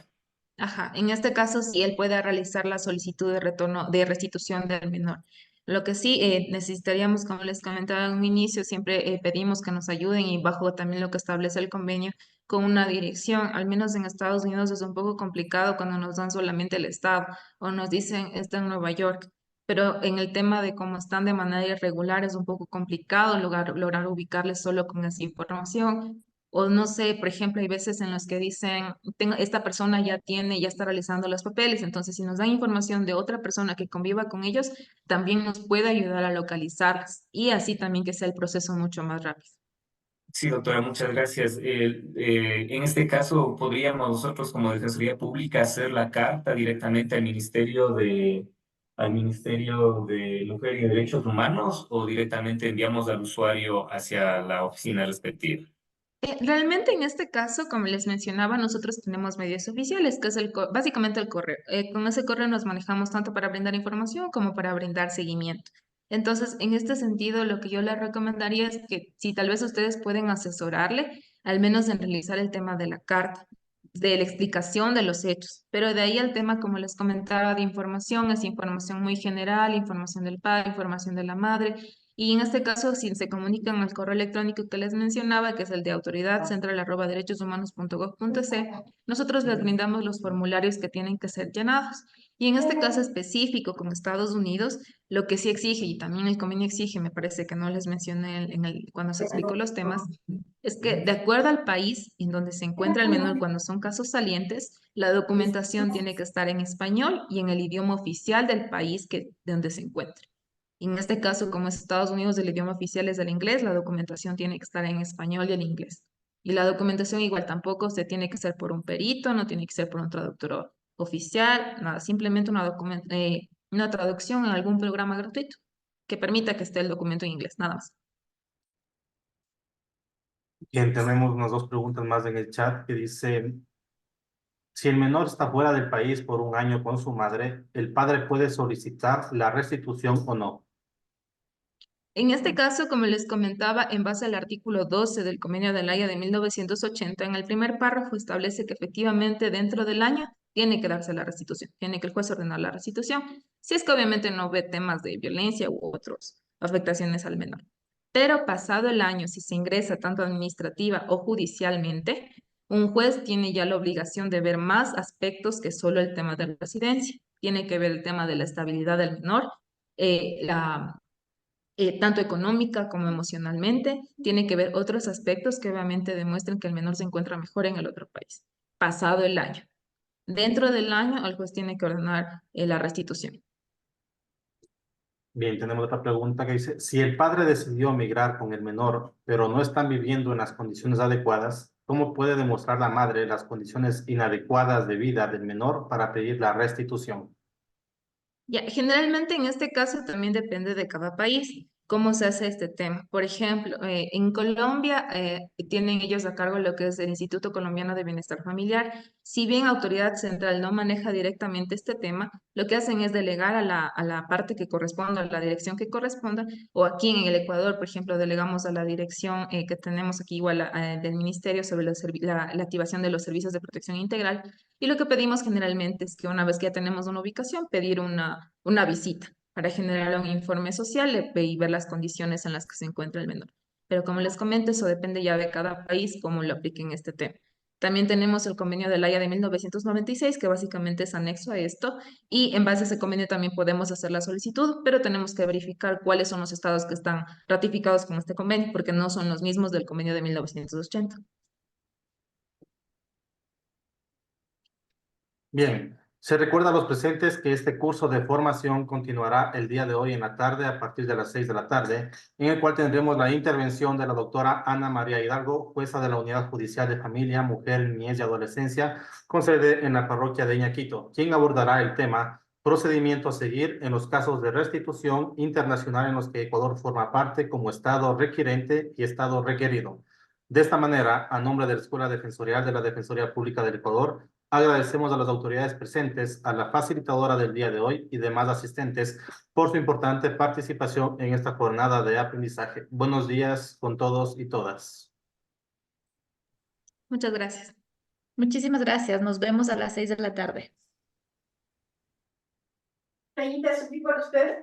Ajá, en este caso sí él puede realizar la solicitud de retorno, de restitución del menor. Lo que sí necesitaríamos, como les comentaba en un inicio, siempre pedimos que nos ayuden y bajo también lo que establece el convenio con una dirección. Al menos en Estados Unidos es un poco complicado cuando nos dan solamente el estado o nos dicen está en Nueva York. Pero en el tema de cómo están de manera irregular es un poco complicado lograr ubicarles solo con esa información. O no sé, por ejemplo, hay veces en los que dicen, esta persona ya está realizando los papeles, entonces si nos dan información de otra persona que conviva con ellos, también nos puede ayudar a localizarlas y así también que sea el proceso mucho más rápido. Sí, doctora, muchas gracias. En este caso, ¿podríamos nosotros como Defensoría Pública hacer la carta directamente al Ministerio de Mujer y Derechos Humanos, o directamente enviamos al usuario hacia la oficina respectiva? Realmente en este caso, como les mencionaba, nosotros tenemos medios oficiales, que es básicamente el correo. Con ese correo nos manejamos tanto para brindar información como para brindar seguimiento. Entonces, en este sentido, lo que yo les recomendaría es que si tal vez ustedes pueden asesorarle, al menos en realizar el tema de la carta, de la explicación de los hechos. Pero de ahí el tema, como les comentaba, de información, es información muy general, información del padre, información de la madre. Y en este caso, si se comunican al correo electrónico que les mencionaba, que es el de autoridadcentral@derechoshumanos.gov.es, nosotros les brindamos los formularios que tienen que ser llenados. Y en este caso específico con Estados Unidos, lo que sí exige, y también el convenio exige, me parece que no les mencioné cuando se explicó los temas, es que de acuerdo al país en donde se encuentra el menor cuando son casos salientes, la documentación tiene que estar en español y en el idioma oficial del país de donde se encuentre. En este caso, como es Estados Unidos, el idioma oficial es el inglés, la documentación tiene que estar en español y en inglés. Y la documentación igual tampoco se tiene que ser por un perito, no tiene que ser por un traductor oficial, nada, simplemente una traducción en algún programa gratuito que permita que esté el documento en inglés, nada más. Bien, tenemos unas dos preguntas más en el chat que dice, si el menor está fuera del país por un año con su madre, ¿el padre puede solicitar la restitución o no? En este caso, como les comentaba, en base al artículo 12 del Convenio de la Haya de 1980, en el primer párrafo establece que efectivamente dentro del año tiene que darse la restitución, tiene que el juez ordenar la restitución, si es que obviamente no ve temas de violencia u afectaciones al menor. Pero pasado el año, si se ingresa tanto administrativa o judicialmente, un juez tiene ya la obligación de ver más aspectos que solo el tema de la residencia. Tiene que ver el tema de la estabilidad del menor, tanto económica como emocionalmente. Tiene que ver otros aspectos que obviamente demuestren que el menor se encuentra mejor en el otro país, pasado el año. Dentro del año, el juez tiene que ordenar la restitución. Bien, tenemos otra pregunta que dice, si el padre decidió migrar con el menor, pero no están viviendo en las condiciones adecuadas, ¿cómo puede demostrar la madre las condiciones inadecuadas de vida del menor para pedir la restitución? Ya, generalmente en este caso también depende de cada país cómo se hace este tema. Por ejemplo, en Colombia tienen ellos a cargo lo que es el Instituto Colombiano de Bienestar Familiar. Si bien Autoridad Central no maneja directamente este tema, lo que hacen es delegar a la parte que corresponda, a la dirección que corresponda, o aquí en el Ecuador, por ejemplo, delegamos a la dirección que tenemos aquí igual del Ministerio sobre la activación de los servicios de protección integral. Y lo que pedimos generalmente es que una vez que ya tenemos una ubicación, pedir una visita para generar un informe social y ver las condiciones en las que se encuentra el menor. Pero como les comento, eso depende ya de cada país cómo lo apliquen este tema. También tenemos el convenio de La Haya de 1996, que básicamente es anexo a esto, y en base a ese convenio también podemos hacer la solicitud, pero tenemos que verificar cuáles son los estados que están ratificados con este convenio, porque no son los mismos del convenio de 1980. Bien, se recuerda a los presentes que este curso de formación continuará el día de hoy en la tarde a partir de las 6 de la tarde, en el cual tendremos la intervención de la doctora Ana María Hidalgo, jueza de la Unidad Judicial de Familia, Mujer, Niñez y Adolescencia, con sede en la parroquia de Iñaquito, quien abordará el tema procedimiento a seguir en los casos de restitución internacional en los que Ecuador forma parte como Estado requirente y Estado requerido. De esta manera, a nombre de la Escuela Defensorial de la Defensoría Pública del Ecuador, agradecemos a las autoridades presentes, a la facilitadora del día de hoy y demás asistentes por su importante participación en esta jornada de aprendizaje. Buenos días con todos y todas. Muchas gracias. Muchísimas gracias. Nos vemos a las 6 de la tarde. ¿Permite subir por ustedes?